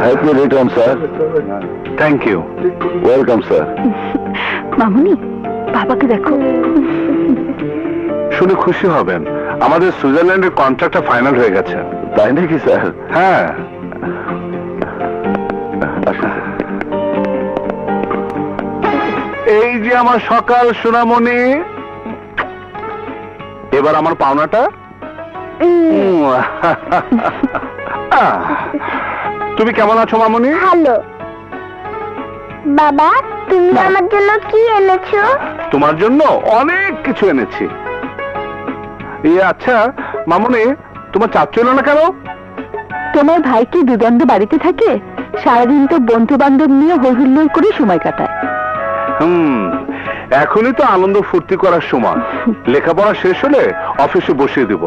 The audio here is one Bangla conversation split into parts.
Happy return sir. Thank you. Welcome sir. মামুনি, বাবাকে দেখো। শুনে খুশি হবেন, আমাদের সুইজারল্যান্ডের কন্ট্রাক্টটা ফাইনাল হয়ে গেছে। তাই নাকি স্যার? হ্যাঁ। এই যে আমার সকাল সোনামণি, এবার আমার পাওনাটা। তুমি কেমন আছো মামনি? ভালো। বাবা, তুমি আমার জন্য কি এনেছো? তোমার জন্য অনেক কিছু এনেছি। আচ্ছা মামনি, তোমার চাচ্ছ এলো না কেন? তোমার ভাই কি দুদণ্ড বাড়িতে থাকে? সারাদিন তো বন্ধু বান্ধব নিয়ে হইহুল্লোড় করে সময় কাটায়। এখনই তো আনন্দ ফুর্তি করার সময়। লেখাপড়া শেষ হলে অফিসে বসিয়ে দেব।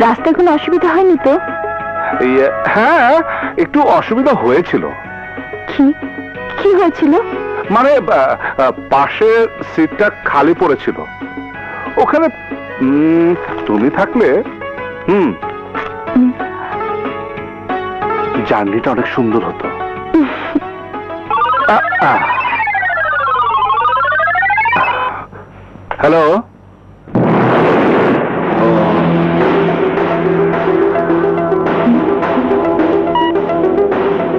রাস্তায় কোনো অসুবিধা হয়নি তো? হ্যাঁ, একটু অসুবিধা হয়েছিল। কি হয়েছিল? মানে পাশের সিটটা খালি পড়েছিল, ওখানে তুমি থাকলে জার্নিটা অনেক সুন্দর হতো। হ্যালো,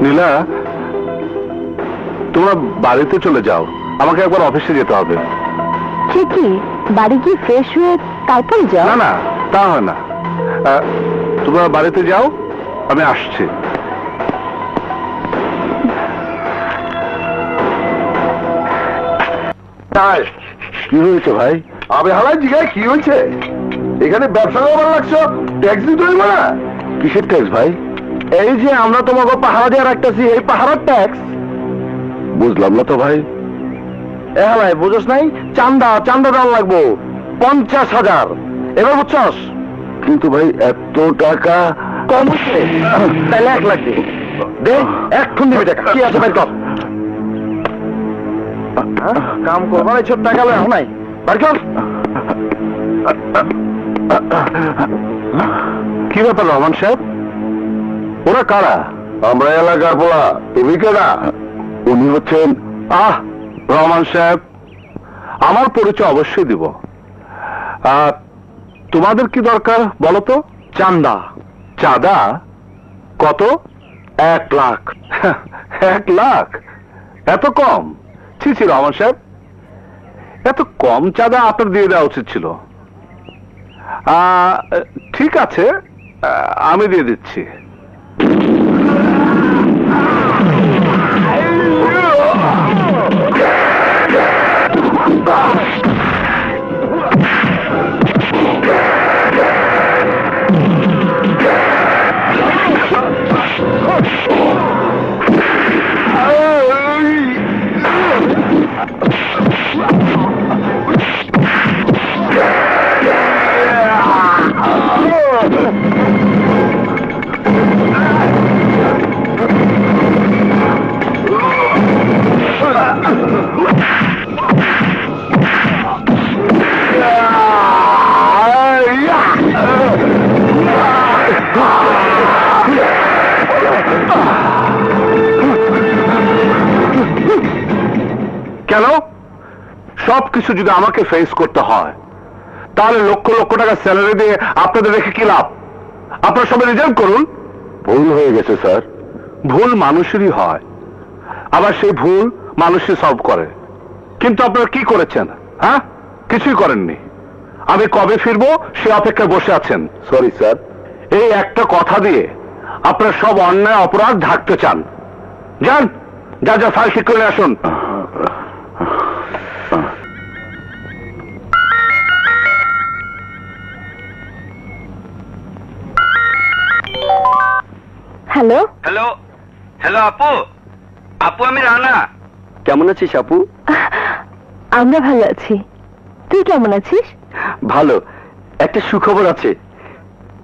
নীলা, তোমরা বাড়িতে চলে যাও, আমাকে একবার অফিসে যেতে হবে। ঠিকই, বাড়ি গিয়ে ফ্রেশ হয়ে তারপরে যাও। না না, তা হয় না। তোমরা বাড়িতে যাও, আমি আসছি। কি হয়েছে ভাই? আমি হালাই জিগায় কি হয়েছে? এখানে ব্যবসা করবার লাগছো, ট্যাক্স দিতে হইব না? কিসের ট্যাক্স ভাই? এই যে আমরা তোমাকে পাহারা দিয়ে রাখতেছি, এই পাহারার ট্যাক্স। বুঝলাম না তো ভাই। ভাই বুঝোস নাই? চান্দা দেওয়া লাগবো 50,000। এবার বুঝছস? কিন্তু ভাই এত টাকা কম হচ্ছে, তাহলে 1 লাখ দিব। দে, এখন দিবি টাকা। কি আছে ভাই কর। কাম করবার এইসব টাকা লয় নাই, বার কর। কি ব্যাপার রহমান সাহেব, ওরা কারা? আমরা এলাকার পোলা, তুমি কেনা? উনি হচ্ছেন। রহমান সাহেব, আমার পরিচয় অবশ্যই দিব। তোমাদের কি দরকার বলো তো? চাঁদা কত? 1 লাখ। 1 লাখ? এত কম? ছি রহমান সাহেব, এত কম চাঁদা আপনার দিয়ে দেওয়া উচিত ছিল। ঠিক আছে, আমি দিয়ে দিচ্ছি। কেন? সবকিছু যদি আমাকে ফেস করতে হয়, তাহলে লক্ষ লক্ষ টাকা স্যালারি দিয়ে আপনাদের রেখে কি লাভ? আপনারা সবাই রিজাইন করুন। ভুল হয়ে গেছে স্যার। ভুল মানুষেরই হয়, আবার সেই ভুল মানুষই সলভ করে। কিন্তু আপনারা কি করেছেন? হ্যাঁ, কিছুই করেননি। আমি কবে ফিরবো সে অপেক্ষায় বসে আছেন। Sorry sir. এই একটা কথা দিয়ে আপনারা সব অন্যায় অপরাধ ঢাকতে চান। যান, যা ফাইল ঠিক করে আসুন। হ্যালো হ্যালো হ্যালো আপু, আমি রানা। কেমন আছিস আপু? আমরা ভালো আছি, তুই কেমন আছিস? ভালো। একটা সুখবর আছে,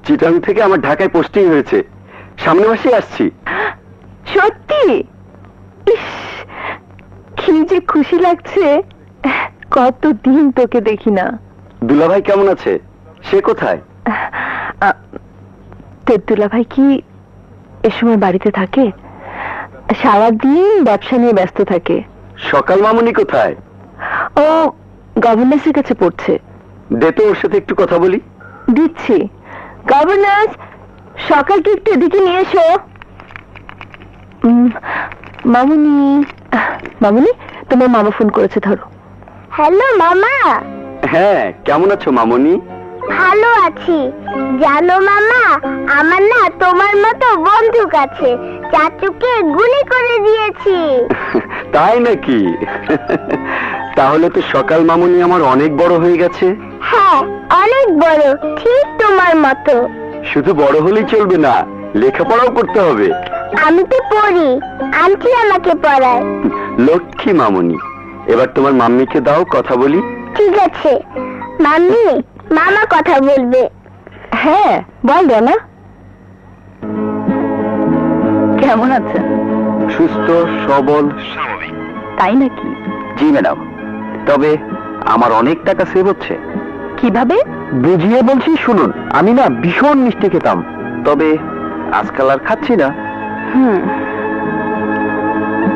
চিটাং থেকে আমার ঢাকায় পোস্টিং হয়েছে, সামনে মাসে আসছি। সত্যি? ইস, কি যে খুশি লাগছে, কতদিন তোকে দেখি না। দুলাভাই কেমন আছে? সে কোথায়? তোর দুলাভাই কি এ সময় বাড়িতে থাকে? সারাদিন ব্যবসা নিয়ে ব্যস্ত থাকে। সকাল মামুনি কোথায়? ও গভর্নেন্সের কাছে পড়ছে। দে তো ওর সাথে একটু কথা বলি। দিচ্ছি। গভর্নেন্স, সকালকে একটু এদিকে নিয়ে এসো। মামুনি, মামুনি, তোমার মামা ফোন করেছে, ধরো। হ্যালো মামা। হ্যাঁ, কেমন আছো মামুনি? ভালো আছি। জানো মামা, আমার না তোমার মতো বন্দুক আছে, চাচুকে গুলি করে দিয়েছি। তাই নাকি? তাহলে তো সকাল মামুনি আমার অনেক বড় হয়ে গেছে। হ্যাঁ, অনেক বড়, ঠিক তোমার মতো। শুধু বড় হলেই চলবে না, লেখাপড়াও করতে হবে। আমি তো পড়ি, আন্টি আমাকে পড়ায়। লক্ষ্মী মামুনি। এবার তোমার মাম্মিকে দাও, কথা বলি। ঠিক আছে মাম্মি, মামা কথা বলবে। হ্যাঁ, বল রানা। কেমন আছেন? সুস্থ, সবল, স্বাভাবিক। তাই নাকি? জি ম্যাডাম। তবে আমার অনেক টাকা সেভ হচ্ছে। কিভাবে? বুঝিয়ে বলছি শুনুন। আমি না ভীষণ মিষ্টি খেতাম, তবে আজকাল আর খাচ্ছি না।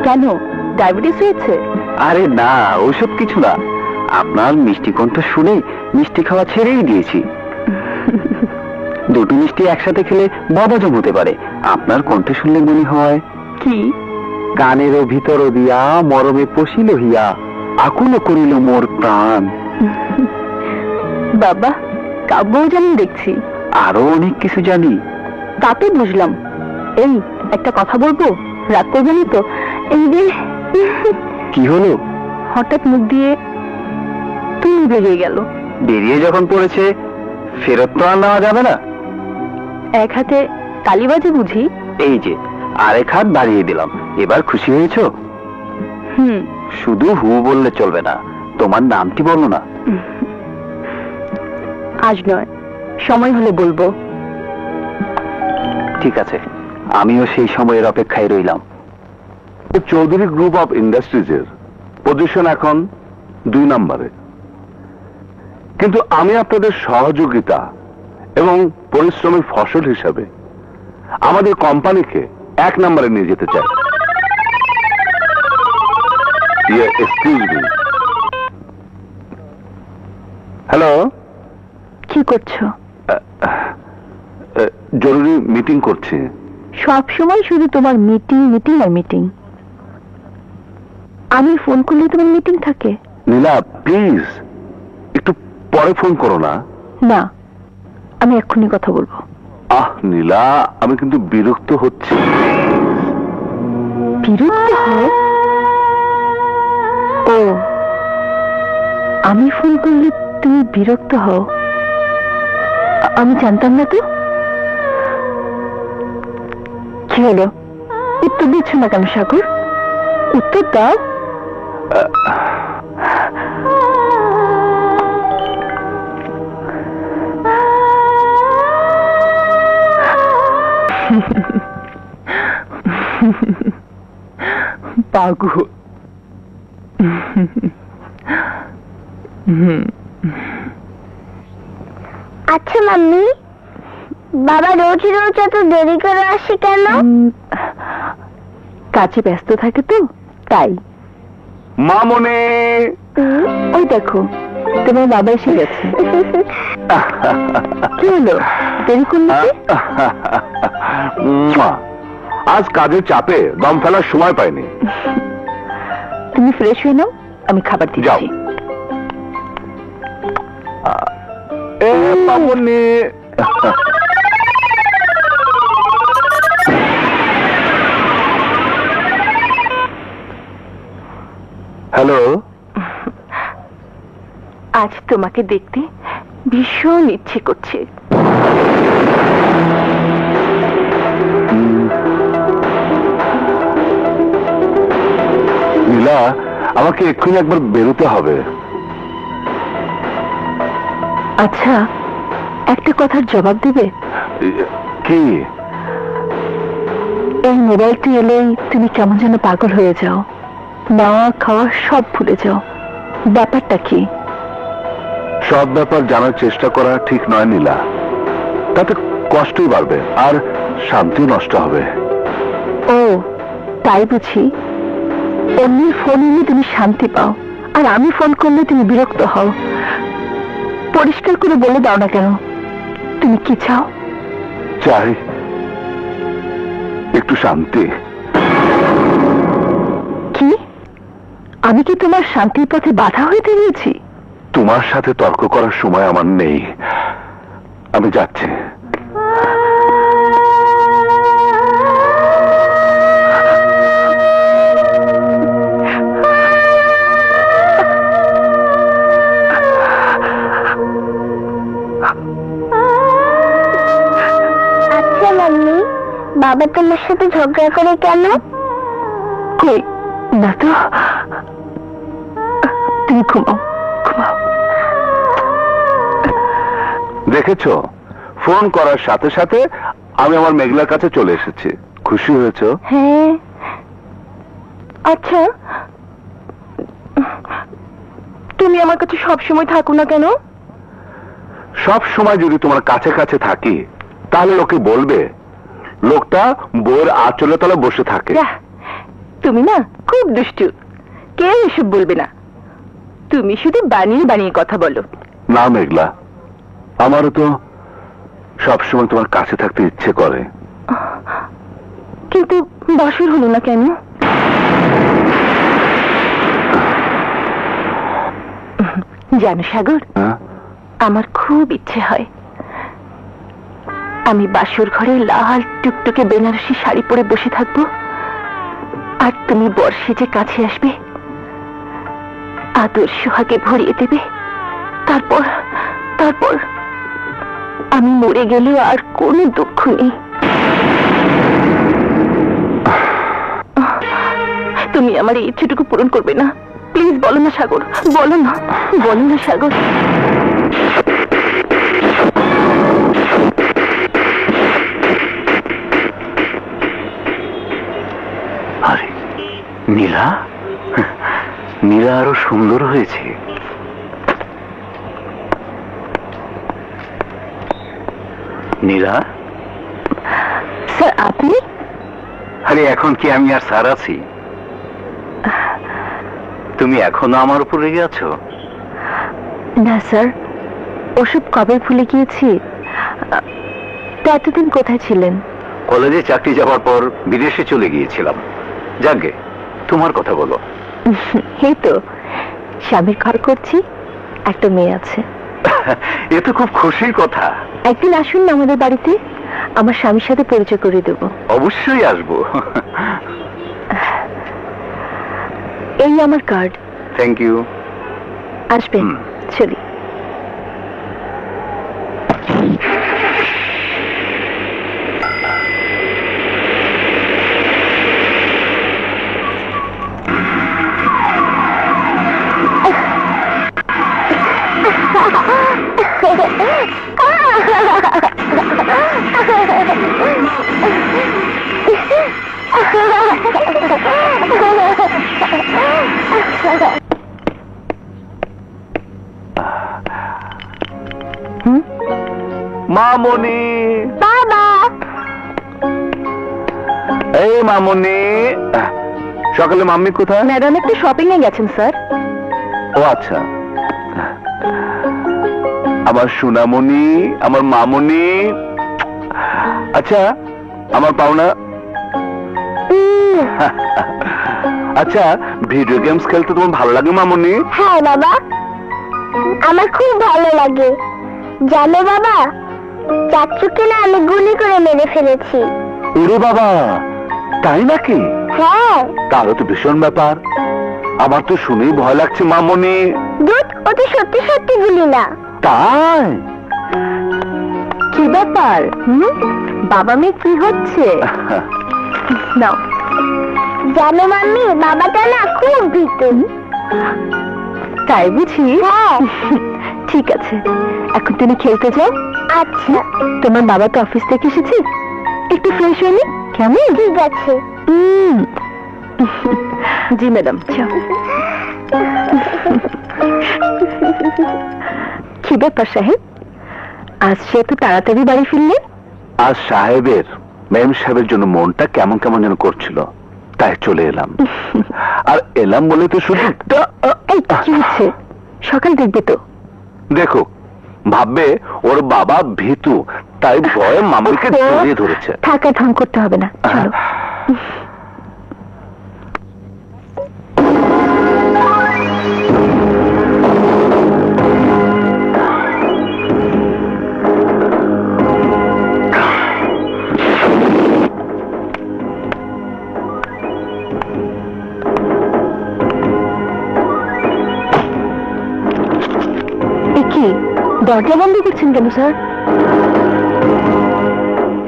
কেন, ডায়াবেটিস হয়েছে? আরে না, ওসব কিছু না। আপনার মিষ্টি কণ্ঠ শুনে মিষ্টি খাওয়া ছেড়েই দিয়েছি। দুটো মিষ্টি একসাথে খেলে বদহজম হতে পারে। আপনার কণ্ঠ শুনলে মনে হয় কি? কানেরও ভিতর দিয়া মরমে পশিল হিয়া আকুল করিল মোর প্রাণ। বাবা, কাব্যও জানেন দেখছি। আরো অনেক কিছু জানি। তা তো বুঝলাম। এই, একটা কথা বলবো, রাগ করবেনি তো? এই যে কি হলো? হঠাৎ মুখ দিয়ে তুমি বেরিয়ে গেল। বেরিয়ে যখন পড়েছে, ফেরত তো আর নেওয়া যাবে না। এক হাতে তালিবাজে বুঝি? এই যে আরেক হাত বাড়িয়ে দিলাম। এবার খুশি হয়েছো? শুধু হু বললে চলবে না, তোমার নামটি বলো না। আজ নয়, সময় হলে বলবো। ঠিক আছে, আমিও সেই সময়ের অপেক্ষায় রইলাম। চৌধুরী গ্রুপ অফ ইন্ডাস্ট্রিজের পজিশন এখন 2 নম্বরে, কিন্তু আমি আপনাদের সহযোগিতা এবং পরিশ্রমের ফসল হিসাবে আমাদের কোম্পানিকে 1 নম্বরে নিয়ে যেতে চাই। Excuse me. হ্যালো, কি করছো? জরুরি মিটিং করছি। সব সময় শুধু তোমার মিটিং, মিটিং আর মিটিং। আমি ফোন করলে তোমার মিটিং থাকে? নীলা, প্লিজ একটু পরে ফোন করো না। না, আমি এক্ষুনি কথা বলবো। আহ নীলা, আমি কিন্তু বিরক্ত হচ্ছি। বিরক্ত হও? ও, আমি ফোন করলে তুমি বিরক্ত হও? আমি জানতাম না তো। কি হলো, উত্তর দিচ্ছ না কেন সাগর? উত্তর দাও। পাগল। আচ্ছা মাম্মি, বাবা রোজ রোজ এত দেরি করে আসে কেন? কাজে ব্যস্ত থাকে তো, তাই। মামনে, ওই দেখো, তোমার বাবা এসে গেছে। কি হলো, দেরি করলে কি? আজ কাজের চাপে দম ফেলার সময় পাইনি। তুমি ফ্রেশ হয়ে নাও, আমি খাবার যাও। দিচ্ছি। মামনে, হ্যালো। আজ তোমাকে দেখতে ভীষণ ইচ্ছে করছে। নীলা, আমাকে এক্ষুনি একবার বেরোতে হবে। আচ্ছা, একটা কথার জবাব দেবে? কি? এই মোবাইলটি এলেই তুমি কেমন যেন পাগল হয়ে যাও, নাওয়া খাওয়া সব ভুলে যাও। ব্যাপারটা কি? সব ব্যাপার জানার চেষ্টা করা ঠিক নয় নীলা, তাতে কষ্টই বাড়বে আর শান্তিও নষ্ট হবে। ও তাই বুঝি? অন্যের ফোন নিয়ে তুমি শান্তি পাও, আর আমি ফোন করলে তুমি বিরক্ত হও। পরিষ্কার করে বলে দাও না কেন, তুমি কি চাও? চাই একটু শান্তি। কি? আমি কি তোমার শান্তির পথে বাধা হয়ে দাঁড়িয়েছি? তোমার সাথে তর্ক করার সময় আমার নেই, আমি যাচ্ছি। আচ্ছা মাম্মি, বাবা তোমার সাথে ঝগড়া করে কেন? কই না তো, তুমি ঘুমাও ঘুমাও। দেখেছো, ফোন করার সাথে সাথে আমি আমার মেঘলার কাছে চলে এসেছি। খুশি হয়েছো? হ্যাঁ। আচ্ছা, তুমি আমার কাছে সব সময় থাকো না কেন? সব সময় যদি তোমার কাছে কাছে থাকি তাহলে লোকে বলবে লোকটা বউয়ের আঁচলে তলে বসে থাকে। যাহ, তুমি না খুব দুষ্টু। কেউ এসব বলবে না, তুমি শুধু বানিয়ে বানিয়ে কথা বলো। না মেঘলা, আমারও তো সবসময় তোমার কাছে থাকতে ইচ্ছে করে। কিন্তু বছর হলো না কেন? জানো সাগর, হ্যাঁ? আমার খুব ইচ্ছে হয় আমি বাসর ঘরে লাল টুকটুকে বেনারসি শাড়ি পরে বসে থাকবো, আর তুমি বর্ষে যে কাছে আসবে, আদর সোহাগে ভরিয়ে দেবে। তারপর তারপর আমি মরে গেলেও আর কোনো দুঃখ নেই। তুমি আমার এই ইচ্ছেটুকু পূরণ করবে না? প্লিজ বলো না সাগর, বলো না, বলো না সাগর। আরে নীলা, নীলা আরো সুন্দর হয়েছে। নীলা, স্যার আপনি? আরে এখন কি আমি আর স্যার আছি? তুমি এখনো আমার উপর রেগে আছো? না স্যার, ওসব কবে ভুলে গিয়েছি। তা এতদিন কোথায় ছিলেন? কলেজে চাকরি যাওয়ার পর বিদেশে চলে গিয়েছিলাম। যাকে তোমার কথা বলো। এই তো স্বামীর ঘর করছি, একটা মেয়ে আছে। এ তো খুব খুশির কথা। একদিন আসুন না আমাদের বাড়িতে, আমার স্বামীর সাথে পরিচয় করে দেবো। অবশ্যই আসবো। এই আমার কার্ড। Thank you. আসবেন। চলি। মামনি, বাবা, এই মামনি, সকালে মাম্মি কোথায়? ম্যাডাম একটু শপিং এ গেছেন স্যার। ও আচ্ছা, আমার সোনামণি, আমার মামনি। আচ্ছা, আমার পাওনা। আচ্ছা, ভিডিও গেমস খেলতে তোমার ভালো লাগে মামনি? হ্যাঁ বাবা, আমার খুব ভালো লাগে। জানো বাবা, চাচুকে না আমি গুলি করে মেরে ফেলেছি। ওরে বাবা, তাই নাকি? হ্যাঁ। তাহলে তো ভীষণ ব্যাপার। আমার তো শুনেই ভয় লাগছে মামনি। দুধ, ও তো সত্যি সত্যি গুলি না। তাই? কি ব্যাপার? বাবা মেয়ে কি হচ্ছে? নাও। জানো মাম্মি, বাবাটা না খুব ভীতু। তাই বুঝি? হ্যাঁ। ঠিক আছে, এখন তুমি খেলতে যাও। আচ্ছা। তোমার বাবা তো অফিস থেকে এসেছে, একটু ফ্রেশ হয়ে নি, কেমন? ঠিক আছে। জি ম্যাডাম। কি ব্যাপার সাহেব, আজ সে এত তাড়াতাড়ি বাড়ি ফিরলেন? আজ সাহেবের মেম সাহেবের জন্য মনটা কেমন কেমন যেন করছিল, তাই চলে এলাম। আর এলাম বলে তো শুধু এই কি হচ্ছে? সকাল দেখবে তো। দেখো, ভাববে ওর বাবা ভীতু, তাই ভয়ে মাম্মিকে জড়িয়ে ধরেছে। থাকা ঢং করতে হবে না, চলো। কি দরজা বন্ধ করছেন কেন স্যার?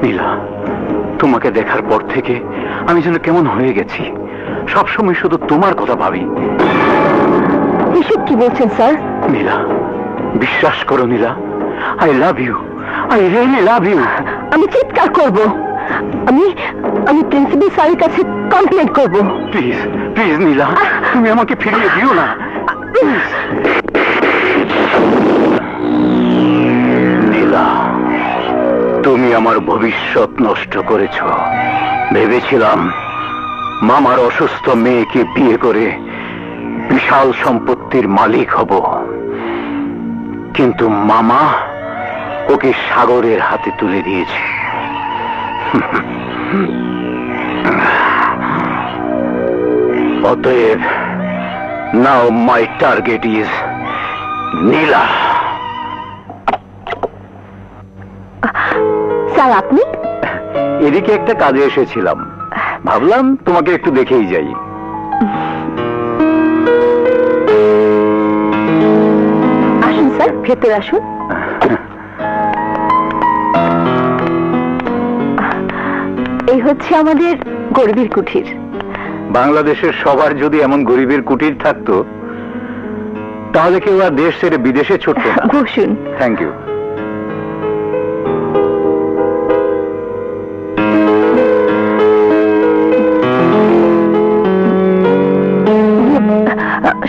নীলা, তোমাকে দেখার পর থেকে আমি যেন কেমন হয়ে গেছি। সবসময় শুধু তোমার কথা ভাবি। এসব কি বলছেন স্যার? নীলা, বিশ্বাস করো Nila, I love you, I really love you. আমি চিৎকার করব, আমি আমি প্রিন্সিপাল স্যারের কাছে কমপ্লেন করব। প্লিজ প্লিজ নীলা, তুমি আমাকে ফিরিয়ে দিও না। নীলা, তুমি আমার ভবিষ্যৎ নষ্ট করেছ। ভেবেছিলাম মামার অসুস্থ মেয়েকে বিয়ে করে বিশাল সম্পত্তির মালিক হব, কিন্তু মামা ওকে সাগরের হাতে তুলে দিয়েছে। অতএব now my target is Nila. Sir আপনি? এদিকে একটা কাজে এসেছিলাম, ভাবলাম তোমাকে একটু দেখেই যাই। আসুন স্যার, ভেতরে আসুন। এই হচ্ছে আমাদের গরিবের কুঠির। বাংলাদেশের সবার যদি এমন গরিবের কুটির থাকতো, তাহলে কেউ আর দেশ ছেড়ে বিদেশে ছুটতো না। বসুন। Thank you.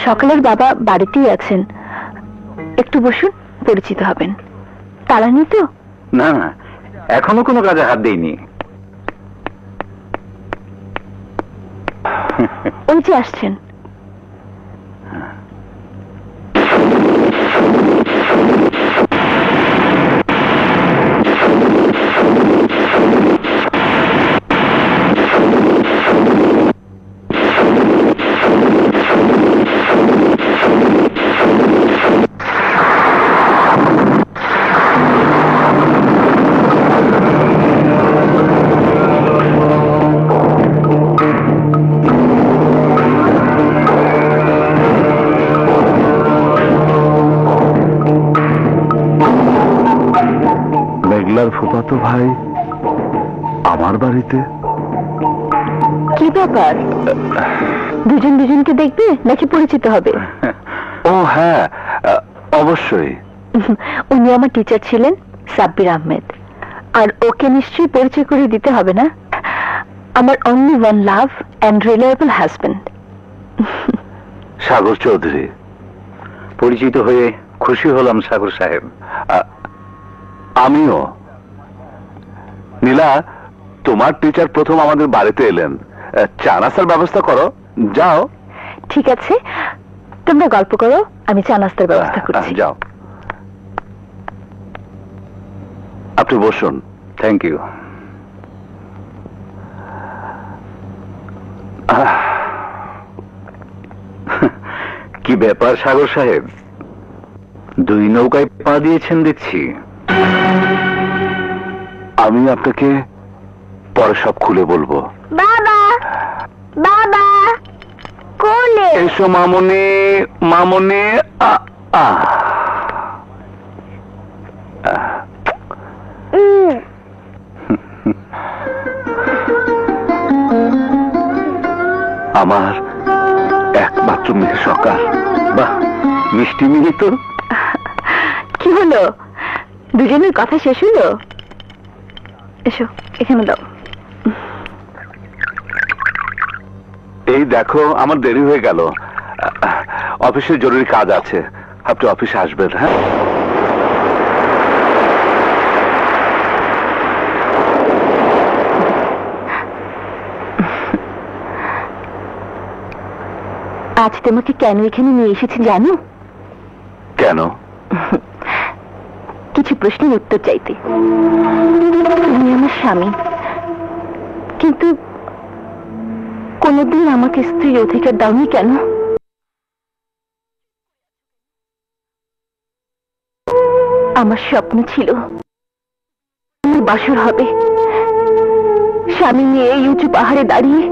সকালের বাবা বাড়িতেই আছেন, একটু বসুন, পরিচিত হবেন। তারা নেই তো? না না, এখনো কোনো কাজে হাত দেইনি। ওই যে আসছেন। মেঘলার ফুফাতো ভাই আমার বাড়িতে? কি ব্যাপার, দুজন দুজনকে দেখবে নাকি পরিচিত হবে? ও হ্যাঁ, অবশ্যই। উনি আমার টিচার ছিলেন, সাব্বির আহমেদ। আর ওকে নিশ্চয়ই পরিচয় করে দিতে হবে না? আমার only one love and reliable husband, Sagar Chowdhury. পরিচিত হয়ে খুশি হলাম সাগর সাহেব। আমিও। নীলা, তোমার টিচার প্রথম আমাদের বাড়িতে এলেন, চা নাস্তার ব্যবস্থা করো, যাও। ঠিক আছে, তোমরা গল্প করো, আমি চা নাস্তার ব্যবস্থা করছি। যাও, আপনি বসুন। Thank you. কি ব্যাপার সাগর সাহেব, দুই নৌকায় পা দিয়েছেন দেখছি। আমি আপনাকে পরে সব খুলে বলবো। বাবা, বাবা কোলে। এসো মামনি, মামনি। আমার একমাত্র মেয়ে সকাল। বাহ, মিষ্টি মিহি তো। কি হলো, দুজনের কথা শেষ হলো? এসো, এখানে দাও। এই দেখো, আমার দেরি হয়ে গেল, অফিসে জরুরি কাজ আছে, আপনি অফিসে আসবেন। হ্যাঁ, আজ তোমাকে কেন এখানে নিয়ে এসেছি জানো? কেন? কিছু প্রশ্নের উত্তর চাইতে। তুমি আমার স্বামী, কিন্তু কোনদিন আমাকে স্ত্রীর অধিকার দাওনি কেন? আমার স্বপ্ন ছিল আমার বাসর হবে, স্বামী নিয়ে এই উঁচু পাহাড়ে দাঁড়িয়ে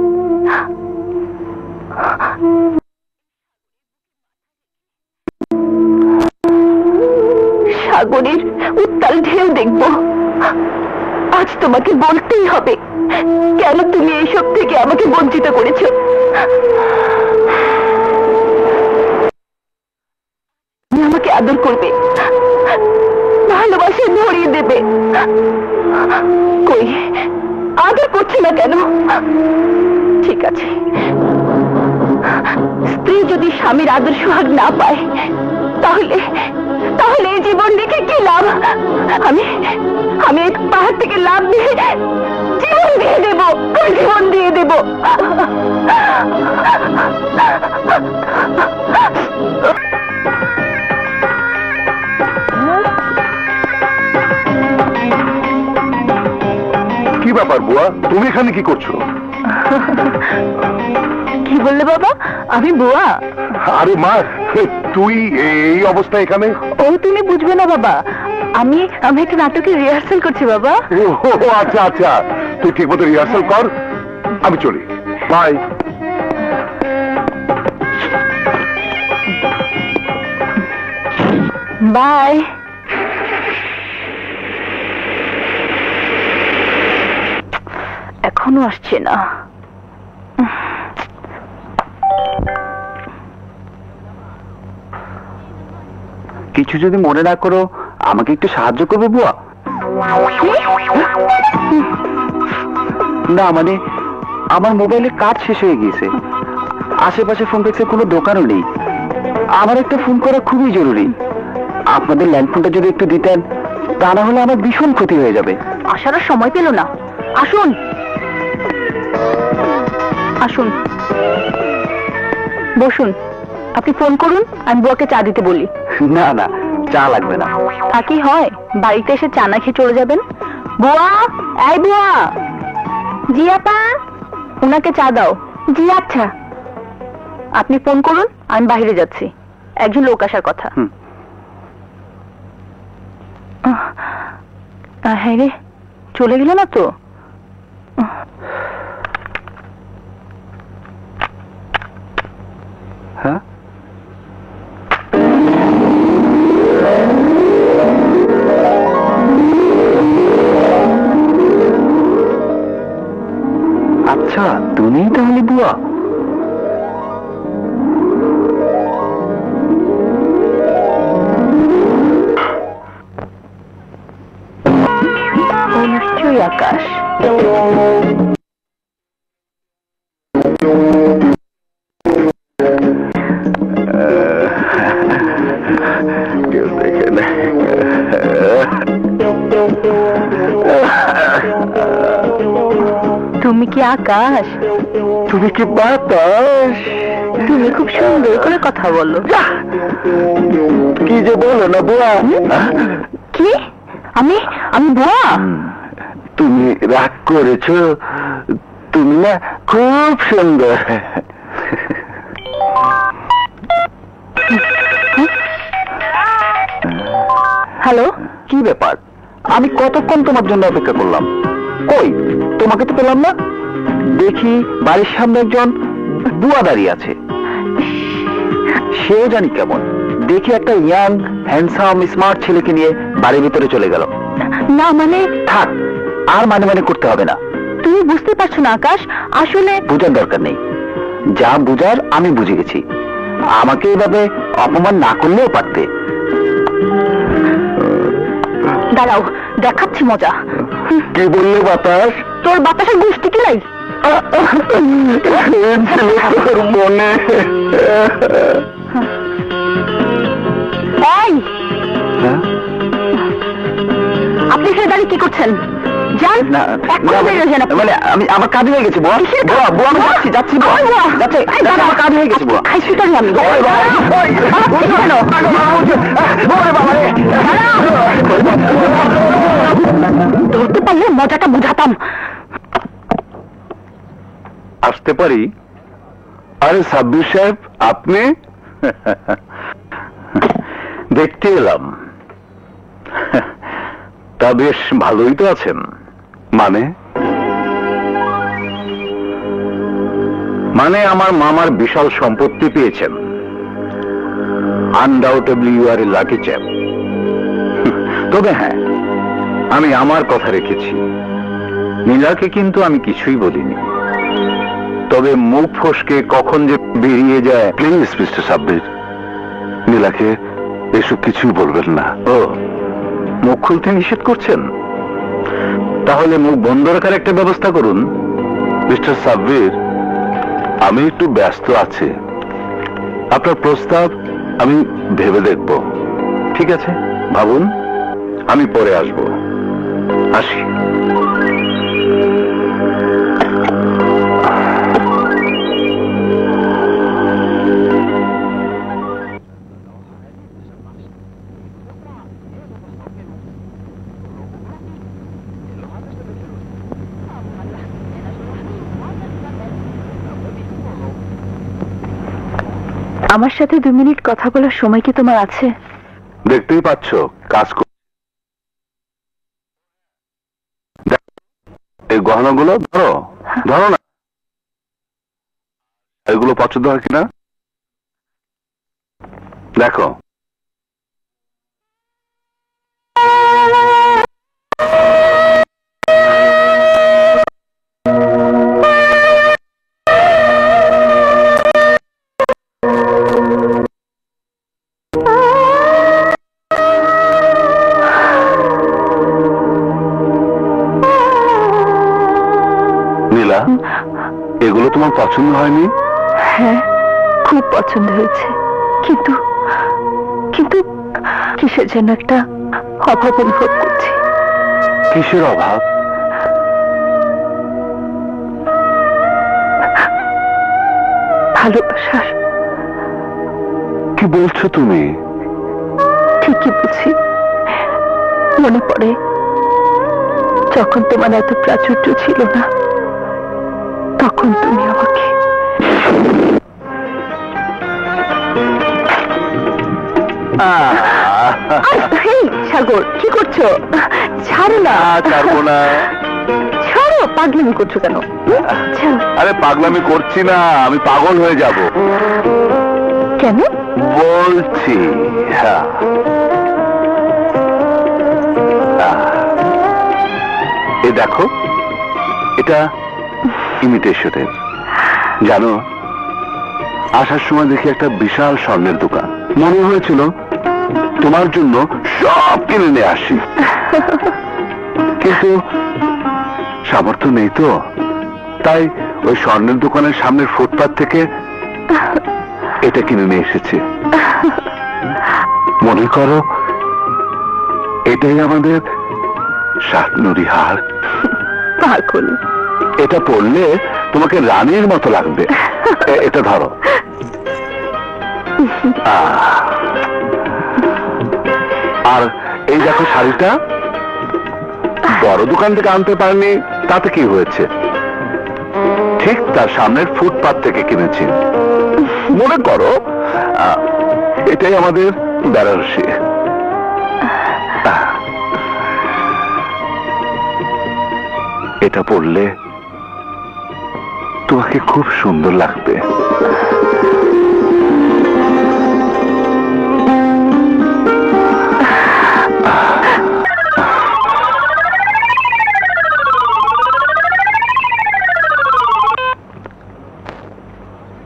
সাগরের উত্তাল ঢেউ দেখব। আজ তোমাকে বলতেই হবে কেন তুমি এইসব থেকে আমাকে বঞ্চিত করেছো। তুমি আমাকে আদর করবে, ভালোবাসা ভরিয়ে দেবে। কই আদর করছি না কেন? ঠিক আছে, স্ত্রী যদি স্বামীর আদর সোহাগ না পায় তাহলে তাহলে এই জীবন রেখে কি লাভ? আমি আমি এই পাহাড় থেকে লাভ দিয়ে জীবন দিয়ে দেব, জীবন দিয়ে দেব। কি ব্যাপার বুয়া, তুমি এখানে কি করছো? কি বললে বাবা? আমি বুয়া? আরে মা, তুই এই অবস্থা এখানে? ও তুমি বুঝবে না বাবা, আমি একটা নাটকের রিহার্সাল করছি বাবা। ও আচ্ছা আচ্ছা, তুই ঠিক মতো রিহার্সাল কর, আমি চলি। বাই। বাই। এখনো আসছে না। কিছু যদি মনে না করো আমাকে একটু সাহায্য করবে বুয়া? না মানে আমার মোবাইলে কাজ শেষ হয়ে গিয়েছে, আশেপাশে ফোন পেক্সের কোনো দোকানও নেই, আমার একটা ফোন করা খুবই জরুরি। আপনাদের ল্যান্ড ফোনটা যদি একটু দিতেন, তা না হলে আমার ভীষণ ক্ষতি হয়ে যাবে। আসারও সময় পেল না। আসুন আসুন, বসুন। আপনি ফোন করুন, আমি বুয়াকে চা দিতে বলি। না না, চা লাগবে না। তা কি হয়, বাড়িতে এসে চা না খেয়ে চলে যাবেন? বুয়া, এই বুয়া। জি আপা। ওনাকে চা দাও। জি আচ্ছা। আপনি ফোন করুন, আমি বাইরে যাচ্ছি, একজন লোক আসার কথা। হ্যাঁ রে, চলে গেল না তো? হ্যাঁ, আচ্ছা তুমিই তাহলে বুয়া? ও নিশ্চয়ই আকাশ। কেউ দেখে নেই। তুমি কি আকাশ? তুমি কি বাতাস? তুমি খুব সুন্দর করে কথা বলো। কি যে বলো না বুয়া। কি? আমি আমি বুয়া? তুমি রাগ করেছো? তুমি না খুব সুন্দর। হ্যালো, কি ব্যাপার? আমি কতক্ষণ তোমার জন্য অপেক্ষা করলাম, কই তোমাকে তো পেলাম না। দেখি বাড়ির সামনে একজন বুয়া দাঁড়িয়ে আছে, সেও জানি কেমন, দেখি একটা ইয়াং হ্যান্ডসাম স্মার্ট ছেলেকে নিয়ে বাড়ির ভিতরে চলে গেল। না মানে থাক, আর মানে মানে করতে হবে না। তুমি বুঝতে পারছো না আকাশ, আসলে বুঝার দরকার নেই, যা বুঝার আমি বুঝে গেছি। আমাকে এভাবে অপমান না করলেও পারতে। দাঁড়াও, দেখাচ্ছি মজা। কি বললে বাতাস? তোর বাতাসের গোষ্ঠী কি নাই? তোর মনে এই, হ্যাঁ? আপনি সে দাঁড়িয়ে কি করছেন? যান, না এক্ষুনি বেরিয়ে যান আপনি। মানে আমি আমার কাজ হয়ে গেছে বুয়া। কিসের কাজ? বুয়া বুয়া আমি যাচ্ছি যাচ্ছি বুয়া। ওই বুয়া। যাচ্ছি এই দাঁড়া। আমার কাজ হয়ে গেছে বুয়া। আইসিটারি আমি ওই বাবা, ওই, কেন? ওরে বাবা রে। ধরতে পারলে মজাটা বুঝাতাম। আসতে পারি? আরে সাব্বির সাহেব, আপনি? দেখতে এলাম। তা বেশ ভালোই তো আছেন। মানে আমার মামার বিশাল সম্পত্তি পেয়েছেন। Undoubtedly you are a lucky chap. তবে হ্যাঁ, আমি আমার কথা রেখেছি। নীলাকে কিন্তু আমি কিছুই বলিনি। তবে মুখ ফসকে কখন যে বেরিয়ে যায়। প্লিজ মিস্টার সাব্বির, নীলাকে এসব কিছুই বলবেন না। ও, মুখ খুলতে নিষেধ করছেন? তাহলে মুখ বন্ধ রাখার একটা ব্যবস্থা করুন। মিস্টার সাব্বির, আমি একটু ব্যস্ত আছি। আপনার প্রস্তাব আমি ভেবে দেখব। ঠিক আছে, ভাবুন, আমি পরে আসব। আসি। আমার সাথে 2 মিনিট কথা বলার সময় কি তোমার আছে? দেখতেই পাচ্ছ কাজ এই গহনাগুলো ধরো, ধরো না। এগুলো পছন্দ হয় কিনা দেখো। নীলা, এগুলো তোমার পছন্দ হয়নি? হ্যাঁ, খুব পছন্দ হয়েছে, কিন্তু কিন্তু কিসের যেন একটা অভাব অনুভব করছি। কিসের অভাব? ভালোবাসার। কি বলছো তুমি? ঠিকই বলছি। মনে পড়ে যখন তোমার এত প্রাচুর্য ছিল না, তখন তুমি আমাকে সাগর, কি করছো? ছাড়ো না। ছাড়বো না। ছাড়ো, পাগলামি করছো কেন? ছাড়ো। আরে পাগলামি করছি না, আমি পাগল হয়ে যাব। কেন? বলছি। হ্যাঁ, এ দেখো, এটা ইমিটেশনের। জানো, আসার সময় দেখি একটা বিশাল স্বর্ণের দোকান। মনে হয়েছিল তোমার জন্য সব কিনে নিয়ে আসি, কিন্তু সামর্থ্য নেই তো। তাই ওই স্বর্ণের দোকানের সামনের ফুটপাত থেকে এটা কিনে নিয়ে এসেছি। মনে করো এটাই আমাদের শাকনুরি হার। পাগল। এটা পড়লে তোমাকে রানীর মতো লাগবে। এটা ধরো। আর এই দেখো শাড়িটা, বড় দোকান থেকে আনতে পারিনি, তাতে কি হয়েছে? ঠিক তার সামনের ফুটপাত থেকে কিনেছি। মনে করো এটাই আমাদের বেনারসি। এটা পড়লে তোমাকে খুব সুন্দর লাগবে।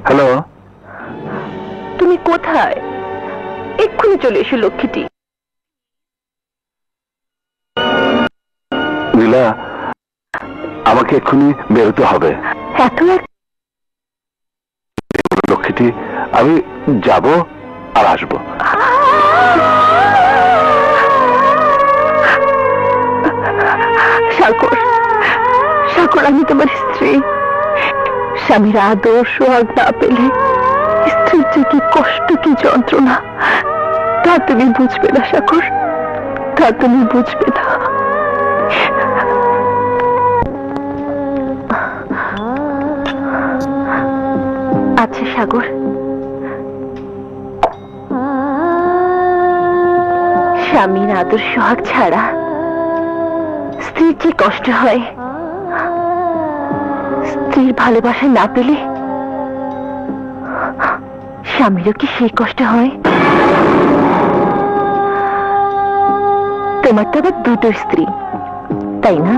হ্যালো, তুমি কোথায়? এক্ষুনি চলে এসো লক্ষ্মীটি। নীলা, আমাকে এক্ষুনি বেরোতে হবে। এত লক্ষ্মীটি, আমি যাব আর আসবো। সাগর, সাগর, আমি তোমার স্ত্রী। স্বামীর আদর সোহাগ না পেলে স্ত্রীর যে কি কষ্ট, কি যন্ত্রণা, তা তুমি বুঝবে না সাগর, তা তুমি বুঝবে না। আচ্ছা সাগর, স্বামীর আদর সোহাগ ছাড়া স্ত্রীর যে কষ্ট হয়, স্ত্রীর ভালোবাসা না পেলে স্বামীরও কি সেই কষ্ট হয়? তোমার তো আবার দুটো স্ত্রী, তাই না?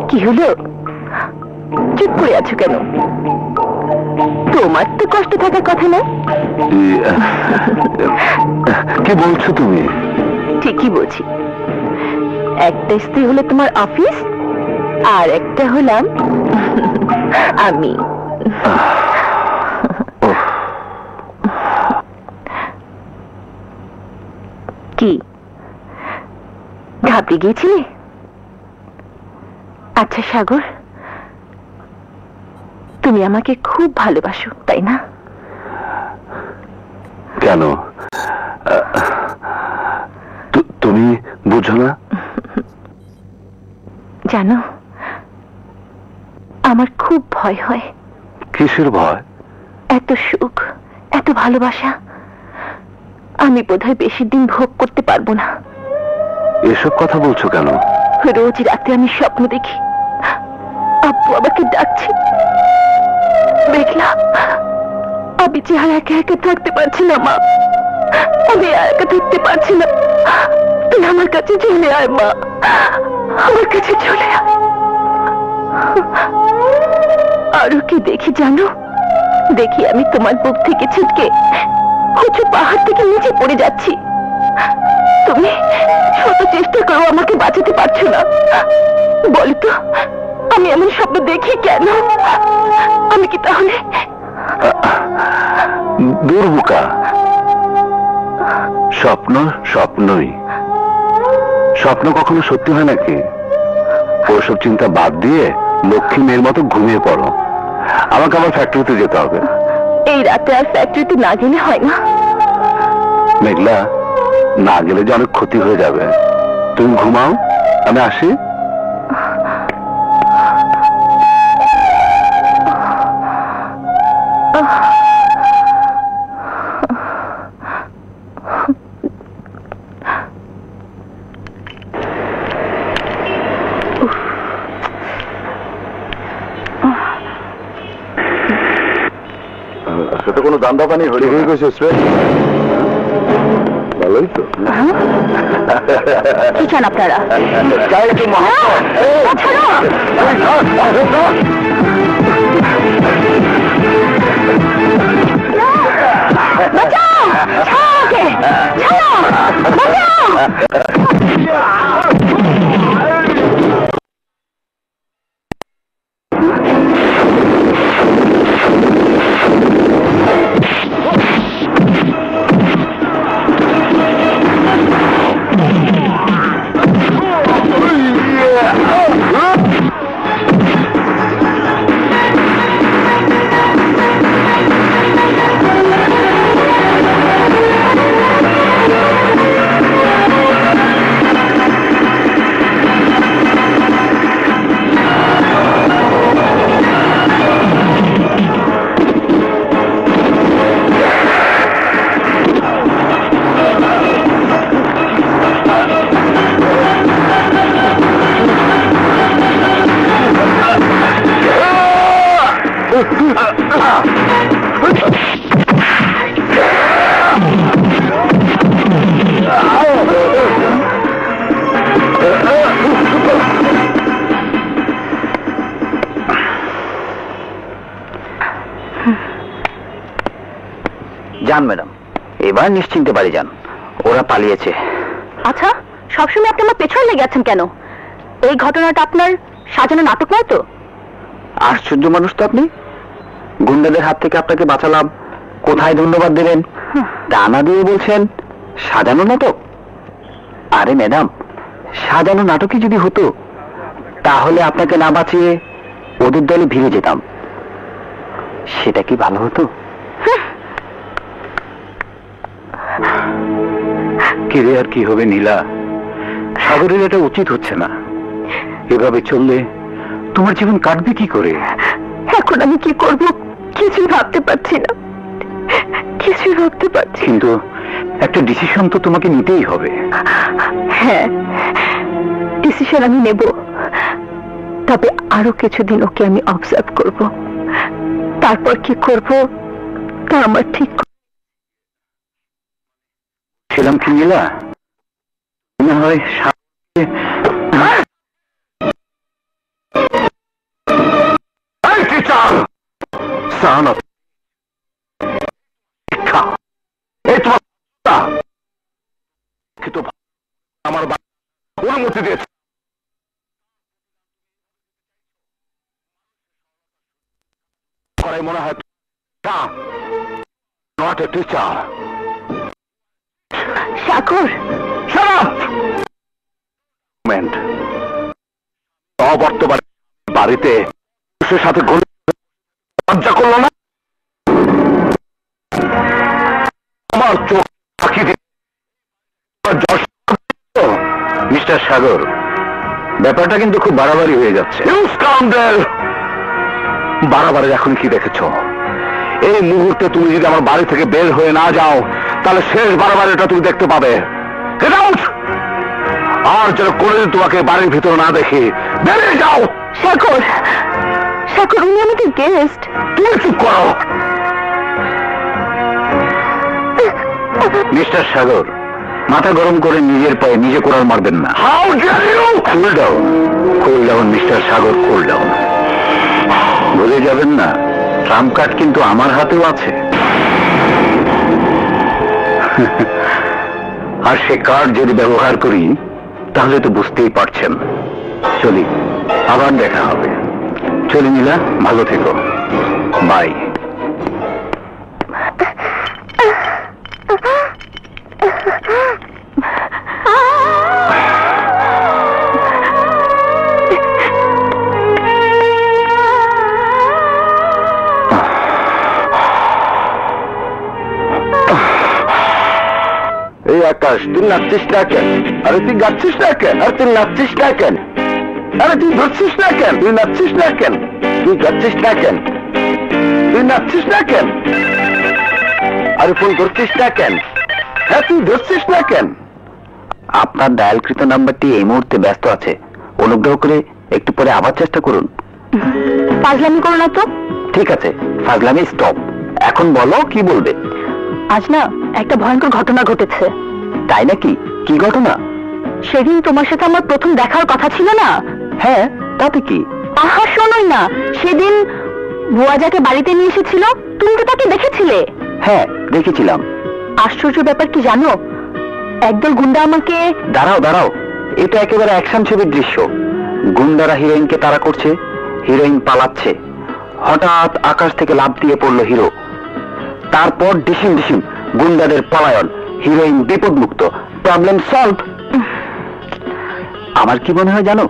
কি হলো, চুপ করে আছো কেন? তোমার তো কষ্ট থাকার কথা না। কি বলছো তুমি? ঠিকই বলছি। একটা স্ত্রী হলে তোমার অফিস, আর একটা হলাম আমি। কি ঘাবড়ে গিয়েছিলে? আচ্ছা সাগর, তুমি আমাকে খুব ভালোবাসো, তাই না? কেন, তুমি বুঝো না? জানো, আমার খুব ভয় হয়। কিসের ভয়? এত সুখ, এত ভালোবাসা আমি বোধহয় বেশি দিন ভোগ করতে পারবো না। এসব কথা বলছো কেন? রোজ রাতে আমি স্বপ্ন দেখি আব্বু আমাকে ডাকছে। দেখলা, আমি যে আর একা একা থাকতে পারছি না মা, আমি একা থাকতে পারছি না। তুই আমার কাছে চলে আয় মা, আমার কাছে চলে আয়। আরো কি দেখি জানো, দেখি আমি তোমার বুক থেকে ছিটকে উঁচু পাহাড় থেকে নিচে পড়ে যাচ্ছি। তুমি শত চেষ্টা করো, আমাকে বাঁচাতে পারছো না। বলো তো, আমি এমন স্বপ্ন দেখি কেন? আমি কি তাহলে দুর্বোকা? স্বপ্ন স্বপ্নই, স্বপ্ন কখনো সত্যি হয় নাকি? ওসব চিন্তা বাদ দিয়ে লক্ষ্মী মেয়ের মতো ঘুমিয়ে পড়ো। আমাকে আবার ফ্যাক্টরিতে যেতে হবে। এই রাতে আর ফ্যাক্টরিতে না গেলে হয় না? মেঘলা, না গেলে যে অনেক ক্ষতি হয়ে যাবে। তুমি ঘুমাও, আমি আসি। সেটা কোনো দান্দা পানি হয়ে গেছে। ভালোই তো। কি চান আপনারা? যান ম্যাডাম, এবার নিশ্চিন্তে বাড়ি যান, ওরা পালিয়েছে। আচ্ছা, সবসময় আপনি আমার পেছনে লেগে আছেন কেন? এই ঘটনাটা আপনার সাজানো নাটক নয় তো? আশ্চর্য মানুষ তো আপনি। গুন্ডাদের হাত থেকে আপনাকে বাঁচালাম, কোথায় ধন্যবাদ দেবেন তা না দিয়ে বলছেন সাজানো নাটক। আরে ম্যাডাম, সাজানো নাটকে যদি হতো তাহলে আপনাকে না বাঁচিয়ে ওদের দলে ভিড়ে যেতাম। সেটা কি ভালো হতো? কিরে আর কি হবে নীলা, সাগরের এটা উচিত হচ্ছে না। এভাবে চললে তোমার জীবন কাটবে কি করে? এখন আমি কি করব কিছুই ভাবতে পারছি না, কিছুই ভাবতে পারছি। কিন্তু একটা ডিসিশন তো তোমাকে নিতেই হবে। হ্যাঁ, ডিসিশন আমি নেব, তবে আরো কিছুদিন ওকে আমি অবজার্ভ করব, তারপর কি করব তা আমার ঠিক। ছিলাম কি নীলা, মনে হয় আমার অনুমতি দিয়েছে। মনে হয় নট এ টিচার। সাগর, অবর্তমানে বাড়িতে সাথে লজ্জা করলো না? আমার চোখ পাখি মিস্টার সাগর, ব্যাপারটা কিন্তু খুব বাড়াবাড়ি হয়ে যাচ্ছে। বাড়াবাড়ি এখন কি দেখেছ? এই মুহূর্তে তুমি যদি আমার বাড়ি থেকে বের হয়ে না যাও তাহলে শেষ বাড়াবাড়িটা তুমি দেখতে পাবে। Get out! আর যেন কোনোদিন তোমাকে বাড়ির ভিতরে না দেখি, বেরিয়ে যাও। সাগর, সাগর, উনি আমাদের গেস্ট। তুমি চুপ করো। মিস্টার সাগর, মাথা গরম করে নিজের পায়ে নিজে কোড়াল মারবেন না। How dare you! Cool down, cool down mister Sagar, cool down. ভুলে যাবেন না, ট্রাম্প কার্ড কিন্তু আমার হাতেও আছে। আর সে কার্ড যদি ব্যবহার করি তাহলে তো বুঝতেই পারছেন। চলি, আবার দেখা হবে। চলি নীলা, ভালো থেকো, বাই। এই আকাশ, তুই নাচছিস না কেন? আরে তুই গাচ্ছিস না কেন? আরে তুই নাচছিস না কেন? আরে তুই ধরছিস না কেন? তুই নাচছিস না কেন? তুই গাচ্ছিস না কেন? তুই নাচছিস না কেন? আরে ফোন করছিস না কেন? হ্যাঁ, তুই ধরছিস না কেন? আপনার ডায়ালকৃত নাম্বারটি এই মুহূর্তে ব্যস্ত আছে, অনুগ্রহ করে একটু পরে আবার চেষ্টা করুন। ফাজলামি করো না তো। ঠিক আছে, ফাজলামি স্টপ। এখন বলো কি বলবে। আজ না একটা ভয়ঙ্কর ঘটনা ঘটেছে। তাই নাকি? কি ঘটনা? সেদিন তোমার সাথে আমার প্রথম দেখার কথা ছিল না? হ্যাঁ, তাতে কি? আহা, শোনোই না, সেদিন বুয়া যাকে বাড়িতে নিয়ে এসেছিল, তুমি তো তাকে দেখেছিলে। হ্যাঁ, দেখেছিলাম। আশ্চর্য ব্যাপার কি জানো, একদল গুন্ডা আমাকে। দাঁড়াও দাঁড়াও, এটা একেবারে অ্যাকশন ছবির দৃশ্য। গুন্ডারা হিরোইনকে তাড়া করছে, হিরোইন পালাচ্ছে, হঠাৎ আকাশ থেকে লাফ দিয়ে পড়লো হিরো। তারপর ডিসিম ডিসিম গুন্ডাদের পলায়ন, হিরোইন বিপদমুক্ত, প্রবলেম সলভ। আমার কি মনে হয় জানো,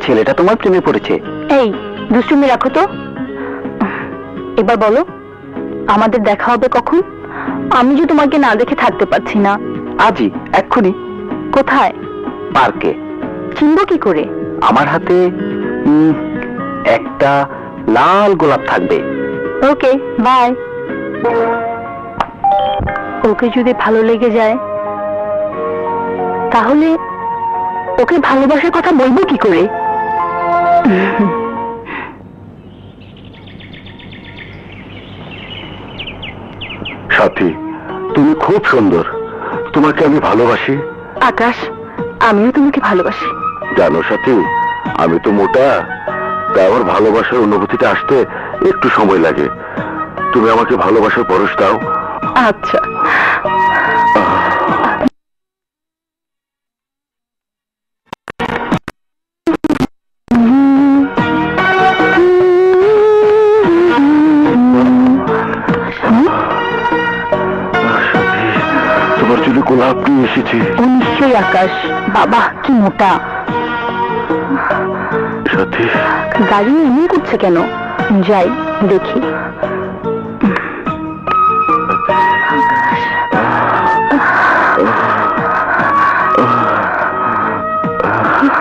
ছেলেটা তোমার প্রেমে পড়েছে। এই দুষ্টুমি রাখো তো। এবার বলো, আমাদের দেখা হবে কখন? আমি যে তোমাকে না দেখে থাকতে পারছি না। আজই, এক্ষুনি। কোথায়? পার্কে। চিনবো কি করে? আমার হাতে একটা লাল গোলাপ থাকবে। ওকে, বাই। ওকে যদি ভালো লেগে যায় তাহলে ওকে ভালোবাসার কথা বলবো কি করে? সাথী, তুমি খুব সুন্দর, তোমাকে আমি ভালোবাসি। আকাশ, আমিও তোমাকে ভালোবাসি। জানো সাথী, আমি তো মোটা, তাই আমার ভালোবাসার অনুভূতিটা আসতে একটু সময় লাগে। তুমি আমাকে ভালোবাসার পরশ দাও। আচ্ছা। তোমার চুলে লাভ নিয়ে এসেছি। ও নিশ্চয়ই আকাশ। বাবা কি মোটা। সত্যি? গাড়ি এমন করছে কেন? যাই দেখি।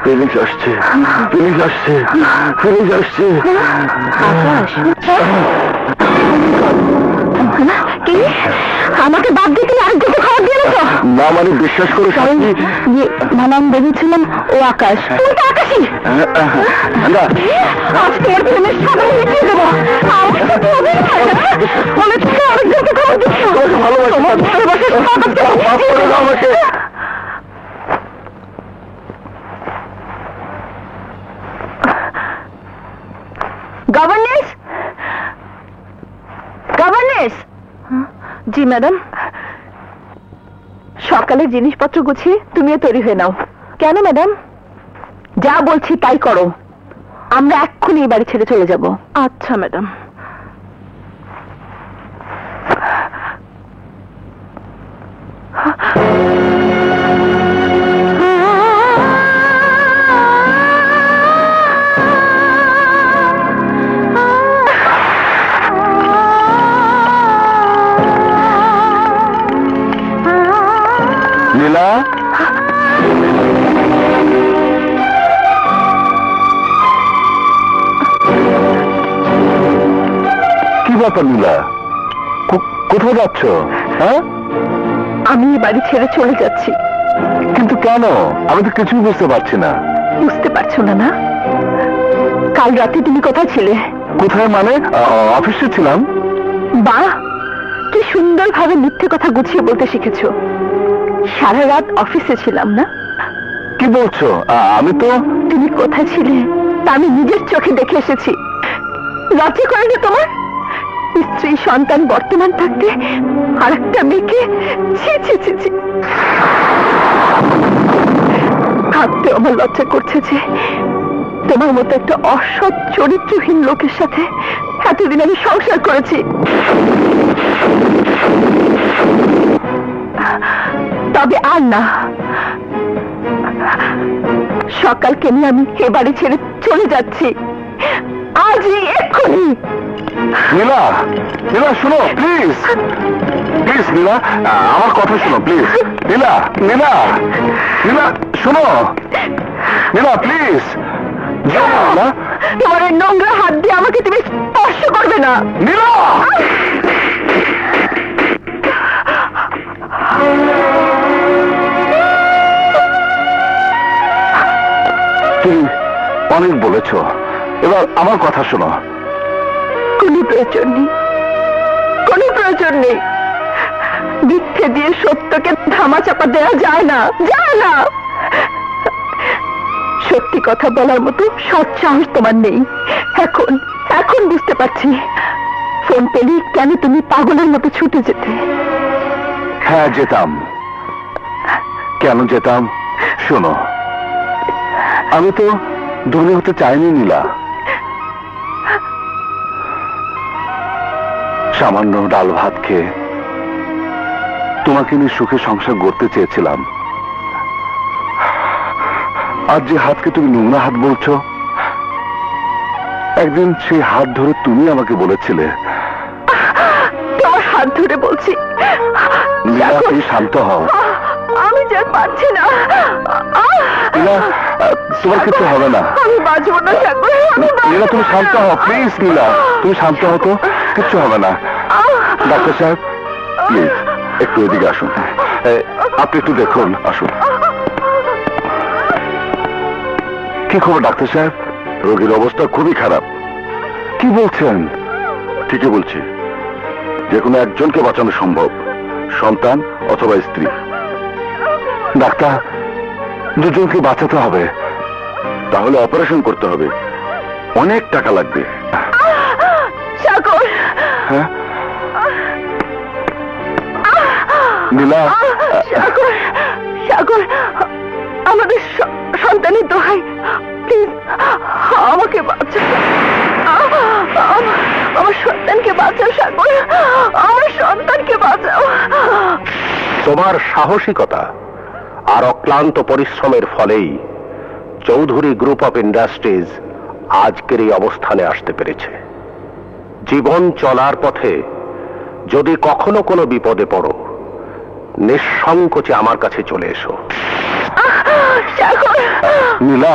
ফিলিংস আসছে, ফিলিংস আসছে, ফিলিংস আসছে। আকাশ কি আমাকে বাদ দিয়ে তুমি আরেক দুটো খাবার দিয়ে তো? না মানে বিশ্বাস করে মানে আমি ভেবেছিলাম ও আকাশ। তুমি তো আকাশই। আজ তোমার প্রেমের সাগরে মিটিয়ে দেবো। আমাকে গভর্নেন্স, গভর্নেন্স। জি ম্যাডাম। সকালের জিনিসপত্র গুছিয়ে তুমিও তৈরি হয়ে নাও। কেন ম্যাডাম? যা বলছি তাই করো। আমরা এক্ষুনি এই বাড়ি ছেড়ে চলে যাব। আচ্ছা ম্যাডাম। নীলা, কি ব্যাপার নীলা? কোথায় যাচ্ছ? হ্যাঁ, আমি এই বাড়ি ছেড়ে চলে যাচ্ছি। কিন্তু কেন? আমি তো কিছুই বুঝতে পারছি না। বুঝতে পারছো না? না, কাল রাতে তুমি কোথায় ছিলে? কোথায় মানে? অফিসে ছিলাম। বাহ, কি সুন্দরভাবে মিথ্যে কথা গুছিয়ে বলতে শিখেছো। সারা রাত অফিসে ছিলাম না? কি বলছো? আমি তো। তুমি কোথায় ছিলে তা আমি নিজের চোখে দেখে এসেছি। লজ্জা করে না তোমার? স্ত্রী সন্তান বর্তমান থাকতে আর একটা মেয়েকে ছি ছি ছি ছি। ভাবতে আমার লজ্জা করছে যে তোমার মতো একটা অসৎ চরিত্রহীন লোকের সাথে এতদিন আমি সংসার করেছি। তবে আর না, সকালকে নিয়ে আমি এ বাড়ি ছেড়ে চলে যাচ্ছি আজই, এক্ষুনি। নীলা, নীলা শোনো প্লিজ, প্লিজ নীলা, আমার কথা শোনো প্লিজ। নীলা, নীলা, নীলা শোনো, নীলা প্লিজ। তোমার এই নোংরা হাত দিয়ে আমাকে তুমি স্পর্শ করবে না। নীলা, তুমি অনেক বলেছ, এবার আমার কথা শোনো। কোনো প্রয়োজন নেই, কোনো প্রয়োজন নেই। মিথ্যে দিয়ে সত্যকে ধামাচাপা দেওয়া যায় না, যায় না। সত্যি কথা বলার মতো সৎ সাহস তোমার নেই। এখন এখন বুঝতে পারছি ফোন পেলে কেন তুমি পাগলের মতো ছুটে যেতে। হ্যাঁ যেতাম। কেন যেতাম শোনো, আমি তো ধনী হতে চাইনি নীলা। সামান্য ডাল ভাত খেয়ে তোমাকে নিয়ে সুখে সংসার গড়তে চেয়েছিলাম। আজ যে হাতকে তুমি নোংরা হাত বলছো, একদিন সেই হাত ধরে তুমি আমাকে বলেছিলে। তোমার হাত ধরে বলছি নীলা, তুমি শান্ত হও। আমি যে পারছি না। নীলা, তোমার কিছু হবে না। আমি বাঁচবো না সাগর। নীলা তুমি শান্ত হও প্লিজ। নীলা তুমি শান্ত হও তো, কিচ্ছু হবে না। ডাক্তার সাহেব প্লিজ একটু এদিকে আসুন। আপনি একটু দেখুন, আসুন। কি খবর ডাক্তার সাহেব? রোগীর অবস্থা খুবই খারাপ। কি বলছেন? ঠিকই বলছি, যে কোনো একজনকে বাঁচানো সম্ভব, সন্তান অথবা স্ত্রী। ডাক্তার, দুজনকে বাঁচাতে হবে। তাহলে অপারেশন করতে হবে, অনেক টাকা লাগবে। সাগর, হ্যাঁ নীলা, সাগর, সাগর, আমাদের সন্তানের দোহাই প্লিজ আমাকে বাঁচাও, আমার সন্তানকে বাঁচাও সাগর, আমার সন্তানকে বাঁচাও। তোমার সাহসিকতা আর অক্লান্ত পরিশ্রমের ফলেই চৌধুরী গ্রুপ অফ ইন্ডাস্ট্রিজ আজকের এই অবস্থানে আসতে পেরেছে। জীবন চলার পথে যদি কখনো কোনো বিপদে পড়ো, নিঃসংকোচে আমার কাছে চলে এসো। নীলা,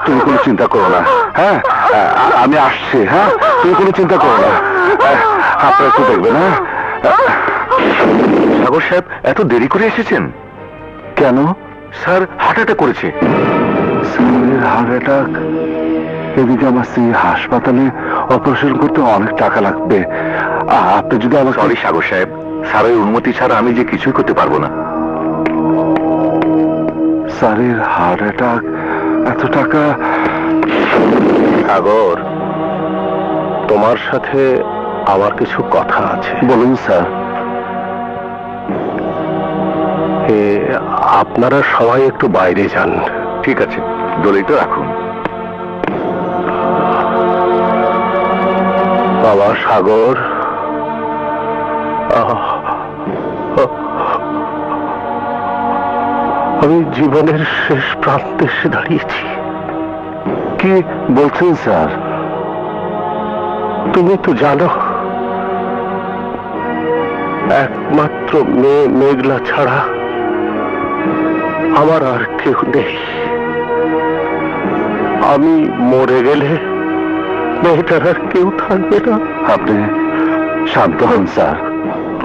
তুমি কোনো চিন্তা করো না। হ্যাঁ, আমি আসছি। হ্যাঁ, তুমি কোনো চিন্তা করো না। আপনারা একটু দেখবেন। হ্যাঁ সাগর সাহেব, এত দেরি করে এসেছেন কেন? স্যার হার্ট অ্যাটাক করেছে। স্যারের হার্ট অ্যাটাক? এদিকে আমার স্ত্রী হাসপাতালে, অপারেশন করতে অনেক টাকা লাগবে। আপনি যদি আমাকে... সরি সাগর সাহেব, স্যারের অনুমতি ছাড়া আমি যে কিছুই করতে পারবো না। স্যারের হার্ট অ্যাটাক, এত টাকা? সাগর, তোমার সাথে আমার কিছু কথা আছে। বলুন স্যার। আপনারা সবাই একটু বাইরে যান। ঠিক আছে, দড়িটা রাখুন। বাবা সাগর, আমি জীবনের শেষ প্রান্তে এসে দাঁড়িয়েছি। কি বলছেন স্যার? তুমি তো জানো, একমাত্র মেয়ে মেঘলা ছাড়া আমার আর কেউ নেই। আমি মরে গেলে মেয়েটার আর কেউ থাকবে না। আপনি শান্ত হন স্যার।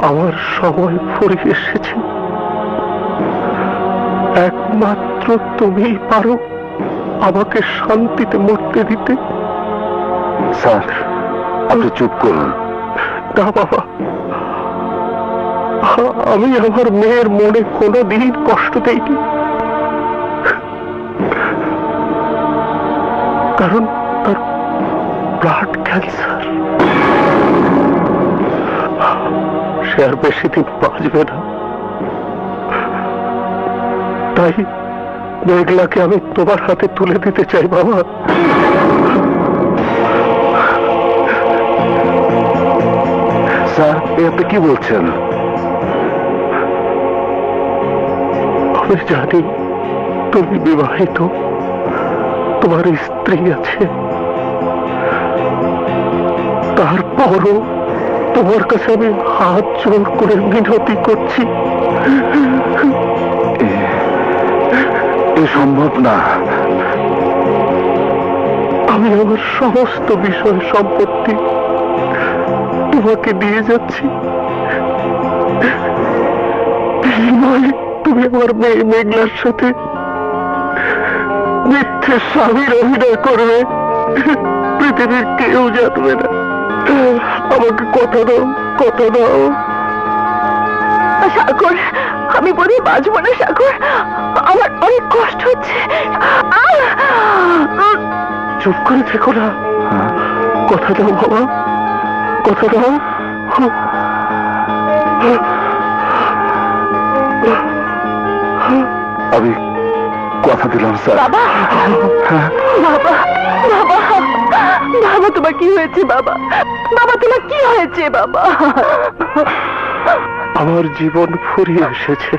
আমার সময় ফুরিয়ে এসেছে। একমাত্র তুমিই পারো আমাকে শান্তিতে মরতে দিতে। স্যার আপনি চুপ করুন। না বাবা, আমি আমার মেয়ের মনে কোনোদিন কষ্ট দেইনি, কারণ তার ব্লাড ক্যান্সার। সে আর বেশি দিন বাঁচবে না। তাই মেঘলাকে আমি তোমার হাতে তুলে দিতে চাই বাবা। স্যার আপনি কি বলছেন? আমি জানি তুমি বিবাহিত, তোমার স্ত্রী আছে, তারপরও তোমার কাছে আমি হাত জোর করে মিনতি করছি, এ সম্ভব না। আমি আমার সমস্ত বিষয় সম্পত্তি তোমাকে দিয়ে যাচ্ছি। তুমি আমার মেয়ে মেঘলার সাথে মিথ্যে স্বামীর অভিনয় করবে, পৃথিবীর কেউ জানবে না। আমাকে কথা দাও, কথা দাও। সাগর, আমি বলি বাঁচবো না সাগর, আমার অনেক কষ্ট হচ্ছে। চুপ করে থেকো না, কথা দাও বাবা, কথা দাও। আমি কথা দিলাম স্যার। বাবা, বাবা, বাবা, বাবা তোমার কি হয়েছে বাবা? বাবা তোমার কি হয়েছে বাবা? আমার জীবন ফুরিয়ে এসেছে।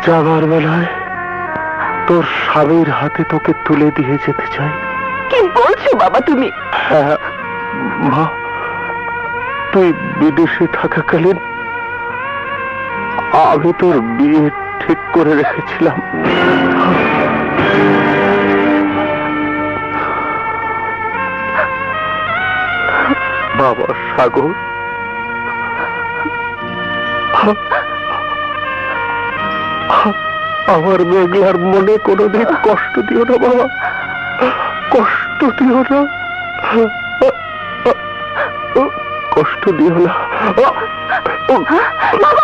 যাবার বেলায় তোর স্বামীর হাতে তোকে তুলে দিয়ে যেতে চাই। কি বলছো বাবা তুমি? হ্যাঁ মা, তুই বিদেশে থাকাকালীন আমি তোর বিয়ে ঠিক করে রেখেছিলাম। বাবা সাগর, আমার মেঘলার মনে কোনোদিন কষ্ট দিও না বাবা, কষ্ট দিও না, কষ্ট দিও না। বাবা,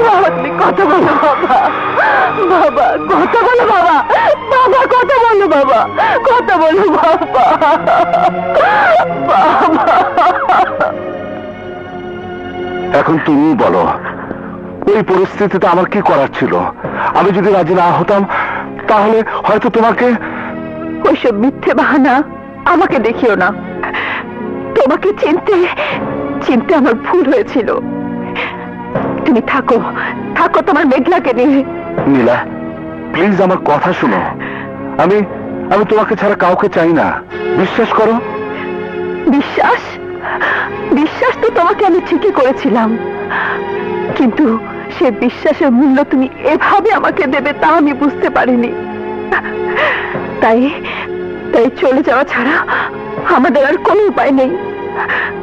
বাবা তুমি কথা বলো বাবা, বাবা কথা বলো বাবা, বাবা কথা বলো বাবা, কথা বলো বাবা, বাবা। এখন তুমি বলো, ওই পরিস্থিতিতে আমার কি করার ছিল? আমি যদি রাজি না হতাম তাহলে হয়তো তোমাকে... ওইসব মিথ্যে বাহানা আমাকে দেখিও না। তোমাকে চিনতে চিনতে আমার ভুল হয়েছিল। তুমি থাকো থাকো তোমার মেঘলাকে নিয়ে। নীলা, প্লিজ আমার কথা শোনো। আমি আমি তোমাকে ছাড়া কাউকে চাই না, বিশ্বাস করো। বিশ্বাস? বিশ্বাস তো তোমাকে আমি ঠিকই করেছিলাম, কিন্তু সে বিশ্বাসের মূল্য তুমি এভাবে আমাকে দেবে তা আমি বুঝতে পারিনি। তাই তাই চলে যাওয়া ছাড়া আমাদের আর কোনো উপায় নেই।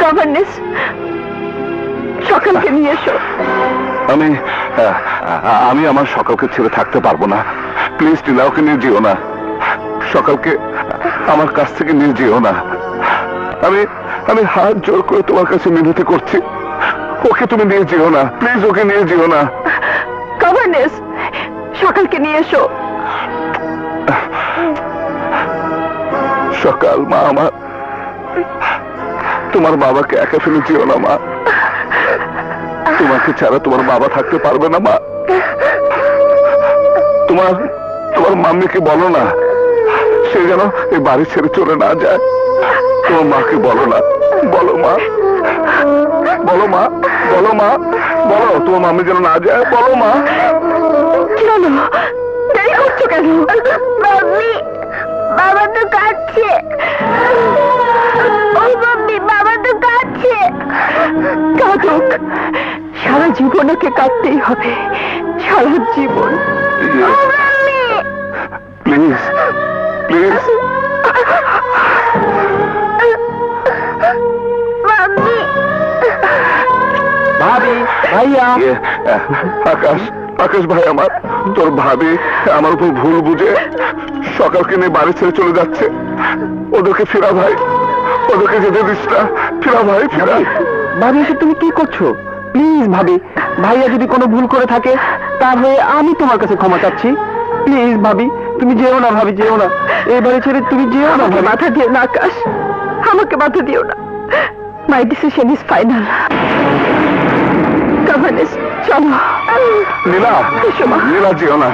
গভর্নেন্স, সকালকে নিয়ে এসো। আমি আমি আমার সকালকে ছেড়ে থাকতে পারবো না। প্লিজ নীলা, ওকে নিয়ে যেও না। সকালকে আমার কাছ থেকে নিয়ে যেও না। আমি আমি হাত জোর করে তোমার কাছে মিনতি করছি, ওকে তুমি নিয়ে যেও না, প্লিজ ওকে নিয়ে যেও না। গভর্নেন্স, সকালকে নিয়ে এসো। সকাল, মা আমার, তোমার বাবাকে একা ফেলে যেও না মা। তোমাকে ছাড়া তোমার বাবা থাকতে পারবে না মা। তোমার তোমার মাম্মিকে বলো না, সে যেন এই বাড়ি ছেড়ে চলে না যায়। তোমার মাকে বলো না, বলো মা, বলো মা, বলো মা, বলো তোমার মাম্মি যেন না যায়, বলো মা। চলো, দেরি করছো কেন? মাম্মি, বাবা তো কাঁদছে। ও মাম্মি, বাবা তো কাঁদছে। কাঁদুক, সারা জীবন ওকে কাঁদতেই হবে, সারা জীবন। Please please. মাম্মি, ভাবি, ভাইয়া। আকাশ, আকাশ ভাই আমার, তোর ভাবি আমার উপর ভুল বুঝে সকালকে নিয়ে বাড়ি ছেড়ে চলে যাচ্ছে। ওদেরকে ফিরা ভাই, ওদেরকে যেতে দিস না। ফিরা ভাই, ফিরা। ভাবি, এসব তুমি কি করছো? প্লিজ ভাবি, ভাইয়া যদি কোনো ভুল করে থাকে তার হয়ে আমি তোমার কাছে ক্ষমা চাচ্ছি। প্লিজ ভাবি, তুমি যেও না ভাবি, যেও না, এই বাড়ি ছেড়ে তুমি যেও না আমাকে ভাবি। বাধা দিও না আকাশ, আমাকে বাধা দিও না। My decision is final. Governance, চলো। নীলা, এসো মা। নীলা যেও না।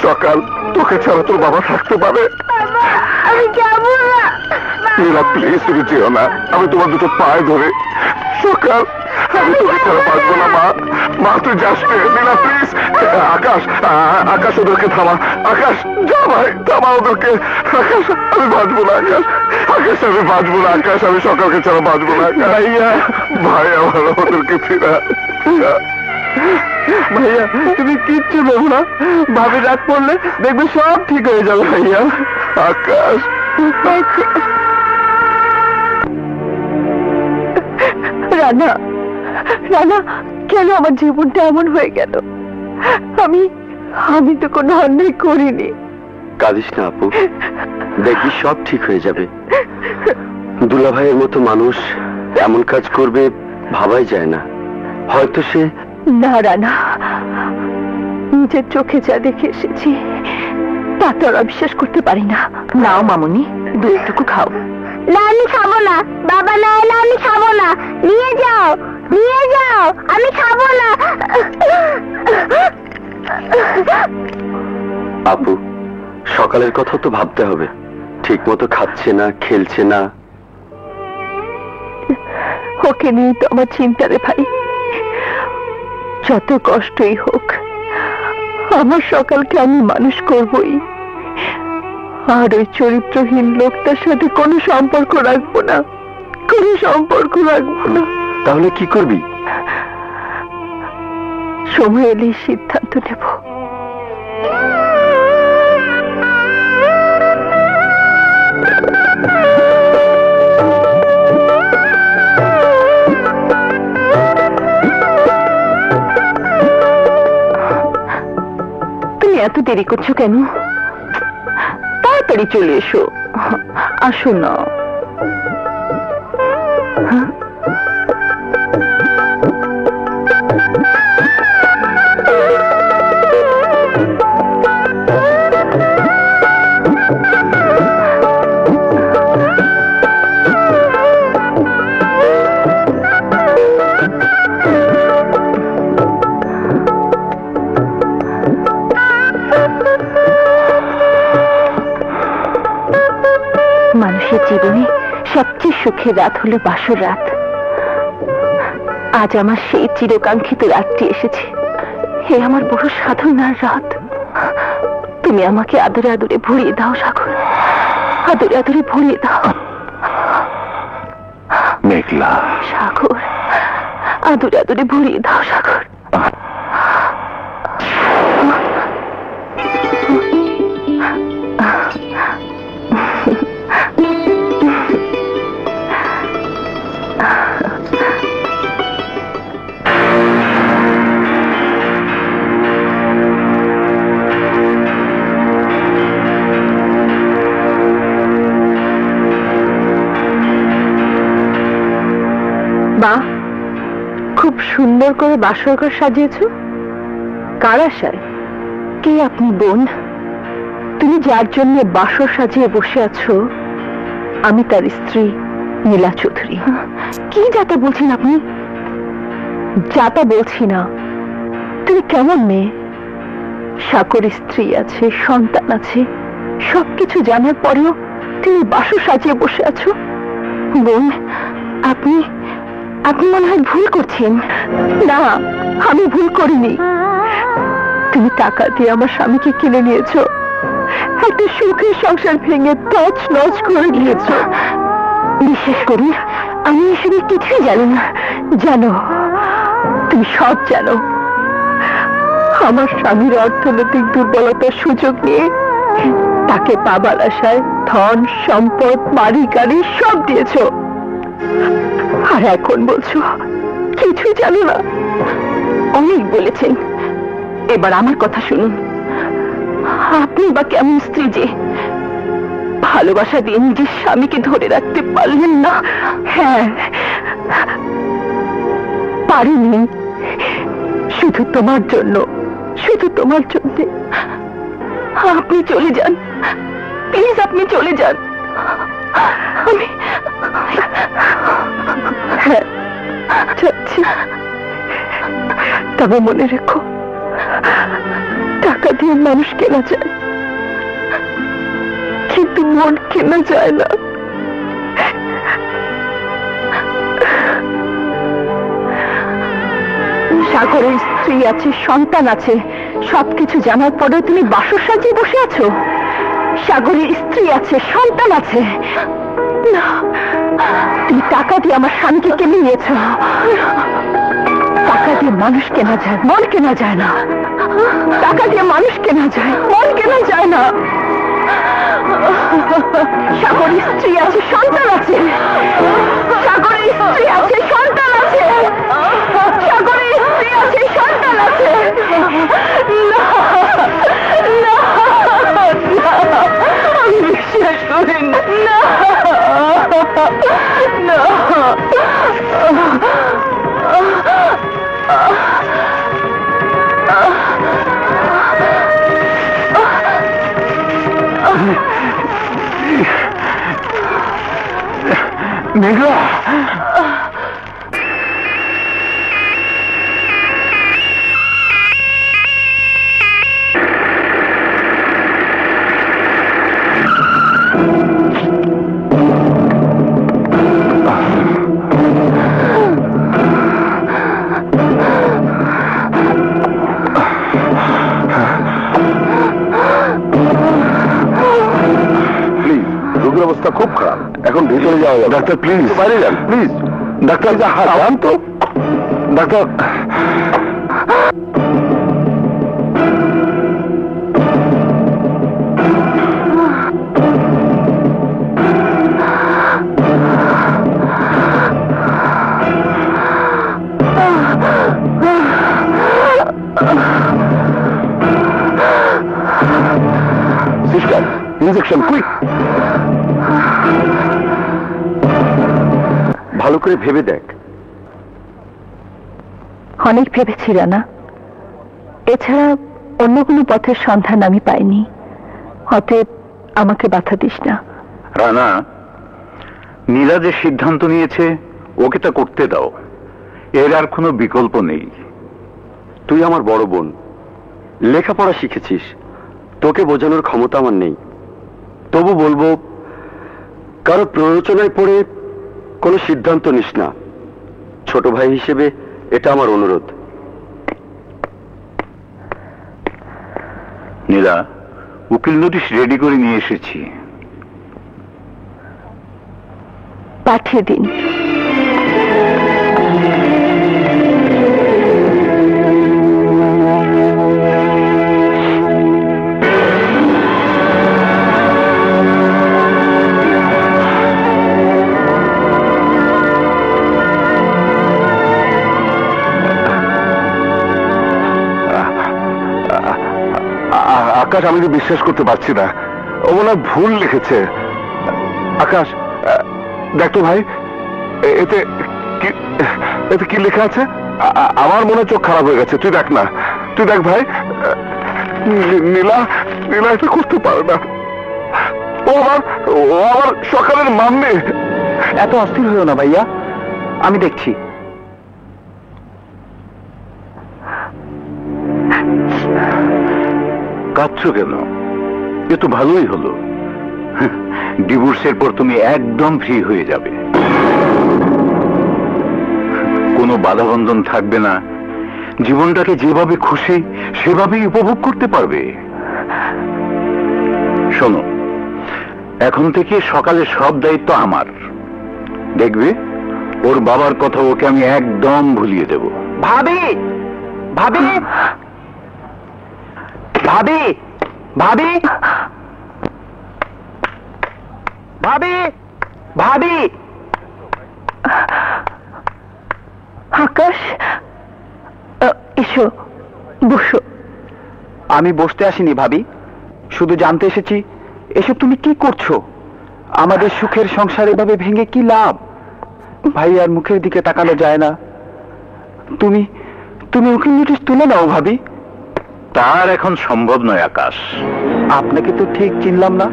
সকাল, তোকে ছাড়া তোর বাবা থাকতে পারে? আমি যাবো না। নীলা প্লিজ, তুমি যেও না। আমি তোমার দুটো পায়ে ধরে, সকাল আমি তোকে ছাড়া বাঁচবো না মা। মা তুই যাস নে। নীলা প্লিজ। আকাশ, আকাশ ওদেরকে থামা। আকাশ, যা ভাই, থামা ওদেরকে। আকাশ, আমি বাঁচবো না। আকাশ, আকাশ আমি বাঁচবো না। আকাশ, আমি সকালকে ছাড়া বাঁচবো না। ভাইয়া, ভাই আমার, ওদেরকে ফিরা। ভাইয়া, তুমি কিচ্ছু ভেবো না, ভাবি রাগ করলে দেখবে সব ঠিক হয়ে যাবে ভাইয়া। আকাশ, রানা, রানা, কেন আমার জীবনটা এমন হয়ে গেল? আমি আমি তো কোনো অন্যায় করিনি। কাঁদিস না আপু, দেখবি সব ঠিক হয়ে যাবে। দুলা ভাইয়ের মতো মানুষ এমন কাজ করবে ভাবাই যায় না। হয়তো সে... না রানা, নিজের চোখে যা দেখে এসেছি তা তো আর বিশ্বাস করতে পারি না। নাও মামুনি, দুধটুকু খাও। না, আমি খাবো না। বাবা না এলে আমি খাবো না। নিয়ে যাও, নিয়ে যাও, আমি খাবো না। আপু, সকালের কথা তো ভাবতে হবে। ঠিক মতো খাচ্ছে না, খেলছে না। ওকে নিয়ে তো আমার চিন্তা রে ভাই। যত কষ্টই হোক, আমার সকালকে আমি মানুষ করবই। আর ওই চরিত্রহীন লোকটার সাথে কোনো সম্পর্ক রাখবো না, কোনো সম্পর্ক রাখবো না। তাহলে কি করবি? সময় এলেই সিদ্ধান্ত নেব। তুমি এত দেরি করছো কেন? তাড়াতাড়ি চলে এসো। আসো না। সুখের রাত হলো বাসর রাত। আজ আমার সেই চিরকাঙ্ক্ষিত রাতটি এসেছে। হে আমার বড় সাধনার রাত, তুমি আমাকে আদরে আদরে ভরিয়ে দাও সাগর, আদরে আদরে ভরিয়ে দাও। মেঘলা, সাগর, আদরে আদরে ভরিয়ে দাও সাগর। বাহ, খুব সুন্দর করে বাসর ঘর সাজিয়েছো। কার আশায়? কে আপনি বোন? তুমি যার জন্য বাসর সাজিয়ে বসে আছো আমি তার স্ত্রী নীলা চৌধুরী। কি যাতা বলছেন আপনি? যাতা বলছি না। তুমি কেমন মেয়ে? সাগর স্ত্রী আছে, সন্তান আছে, সবকিছু জানার পরেও তুমি বাসর সাজিয়ে বসে আছো। বোন, আপনি আপনি মনে হয় ভুল করছেন। না, আমি ভুল করিনি। তুমি টাকা দিয়ে আমার স্বামীকে কিনে নিয়েছো, একটা সুখের সংসার ভেঙে তছ নছ করে দিয়েছো। বিশেষ করে আমি এসবে কিছুই জানি না। জানো, তুমি সব জানো। আমার স্বামীর অর্থনৈতিক দুর্বলতার সুযোগ নিয়ে তাকে পাবার আশায় ধন সম্পদ বাড়ি গাড়ি সব দিয়েছো, আর এখন বলছো কিছুই জানো না। অনেক বলেছেন, এবার আমার কথা শুনুন। আপনি বা কেমন স্ত্রী যে ভালোবাসা দিয়ে নিজের স্বামীকে ধরে রাখতে পারলেন না? হ্যাঁ, পারিনি। শুধু তোমার জন্য, শুধু তোমার জন্য। আপনি চলে যান, প্লিজ আপনি চলে যান। আমি হ্যাঁ যাচ্ছি, তবে মনে রেখো টাকা দিয়ে মানুষ কেনা যায়, কিন্তু মন কেনা যায় না। সাগরের স্ত্রী আছে, সন্তান আছে, সবকিছু জানার পরেও তুমি বাসর সাজিয়ে বসে আছো। সাগরের স্ত্রী আছে, সন্তান আছে। না, তুমি টাকা দিয়ে আমার স্বামীকে কিনে নিয়েছো। টাকা দিয়ে মানুষ কেনা যায়, মন কেনা যায় না। টাকা দিয়ে মানুষ কেনা যায়, মন কেনা যায় না। সাগরের স্ত্রী আছে, সন্তান আছে। সাগরের স্ত্রী আছে, সন্তান আছে। সাগরের স্ত্রী আছে, সন্তান আছে। না, না, না, আমি বিশ্বাস করি না। না, মেঘলা, অবস্থা খুব খারাপ, এখন ভেতরে যাওয়া যাবে। ডাক্তার প্লিজ বাইরে যান, প্লিজ। ডাক্তার যান তো। Doctor, sister injection quick. ভালো করে ভেবে দেখ। অনেক ভেবেছি রানা, এছাড়া অন্য কোনো পথের সন্ধান আমি পাইনি। অতএব আমাকে বাধা দিস না। রানা, নীলা যে সিদ্ধান্ত নিয়েছে ওকে তা করতে দাও, এর আর কোনো বিকল্প নেই। তুই আমার বড় বোন, লেখাপড়া শিখেছিস, তোকে বোঝানোর ক্ষমতা আমার নেই। তবু বলবো, কারো প্ররোচনায় পড়ে কোনো সিদ্ধান্ত নিস না, ছোট ভাই হিসেবে এটা আমার অনুরোধ। নীলা, উকিল নোটিশ রেডি করে নিয়ে এসেছি। পাঠিয়ে দিন। আকাশ, আমি তো বিশ্বাস করতে পারছি না, ও মনে হয় ভুল লিখেছে। আকাশ, দেখ তো ভাই, এতে কি লেখা আছে? আমার মনে চোখ খারাপ হয়ে গেছে, তুই দেখ না, তুই দেখ ভাই। নীলা, নীলা এটা করতে পারে না, ও আমার সকালের মাম্মি। এত অস্থির হয়েও না ভাইয়া, আমি দেখছি। কাঁদছো কেন? এ তো ভালোই হলো, ডিভোর্সের পর তুমি একদম ফ্রি হয়ে যাবে, কোনো বাধাবন্ধন থাকবে না, জীবনটাকে যেভাবে খুশি সেভাবেই উপভোগ করতে পারবে। শোনো, এখন থেকে সকালে সব দায়িত্ব আমার, দেখবে ওর বাবার কথা ওকে আমি একদম ভুলিয়ে দেব। ভাবি, ভাবি, ভাবি, ভাবি, ভাবি, ভাবি। আকাশ, এসো, বসো। আমি বসতে আসিনি ভাবি, শুধু জানতে এসেছি এসব তুমি কি করছো। আমাদের সুখের সংসার এভাবে ভেঙে কি লাভ? ভাই আর মুখের দিকে তাকানো যায় না। তুমি তুমি উকিল নোটিশ তুলে নাও ভাবি। তার এখন সম্ভব নয় আকাশ। আপনাকে তো ঠিক চিনলাম না।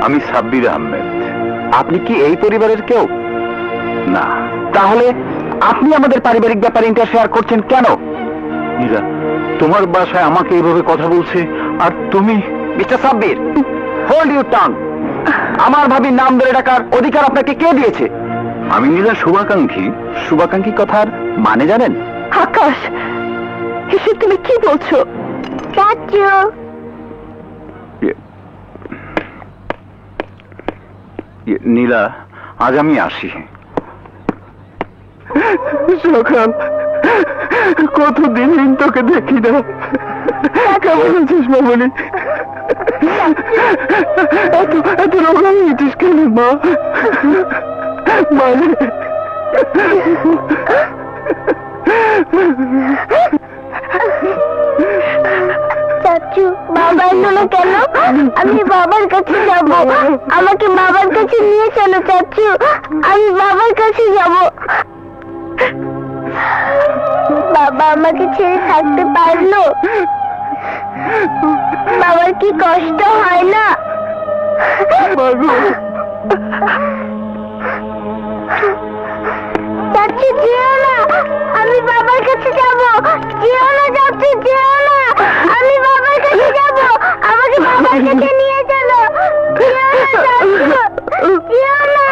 আমি সাব্বির আহমেদ। আপনি কি এই পরিবারের কেউ? না। তাহলে আপনি আমাদের পারিবারিক ব্যাপারে ইন্টারফেয়ার করছেন কেন? নীলা, তোমার বাসায় আমাকে এইভাবে কথা বলছে, আর তুমি? Mister Sabbir, hold your tongue. আমার ভাবির নাম ধরে ডাকার অধিকার আপনাকে কে দিয়েছে? আমি নীলা শুভাকাঙ্ক্ষী। শুভাকাঙ্ক্ষী কথার মানে জানেন? আকাশ, এসব তুমি কি বলছো? চাচু, নীলা, আজ আমি আসি। সকাল, কতদিন তোকে দেখি না। কেমন আছিস মামনি? এত রোগ হয়েছিস কেন মা? মানে চাচু, বাবা এলো কেন? আমি বাবার কাছে যাব, আমাকে বাবার কাছে নিয়ে চলো চাচু, আমি বাবার কাছে যাব। বাবা আমাকে ছেড়ে থাকতে পারলো? বাবার কি কষ্ট হয় না? চাচু যেও না, আমি বাবার কাছে যাব। যেও না চাচু, যেও না, আমি বাবার কাছে যাব, আমাকে বাবার কাছে নিয়ে চলো। যেও না চাচু, যেও না।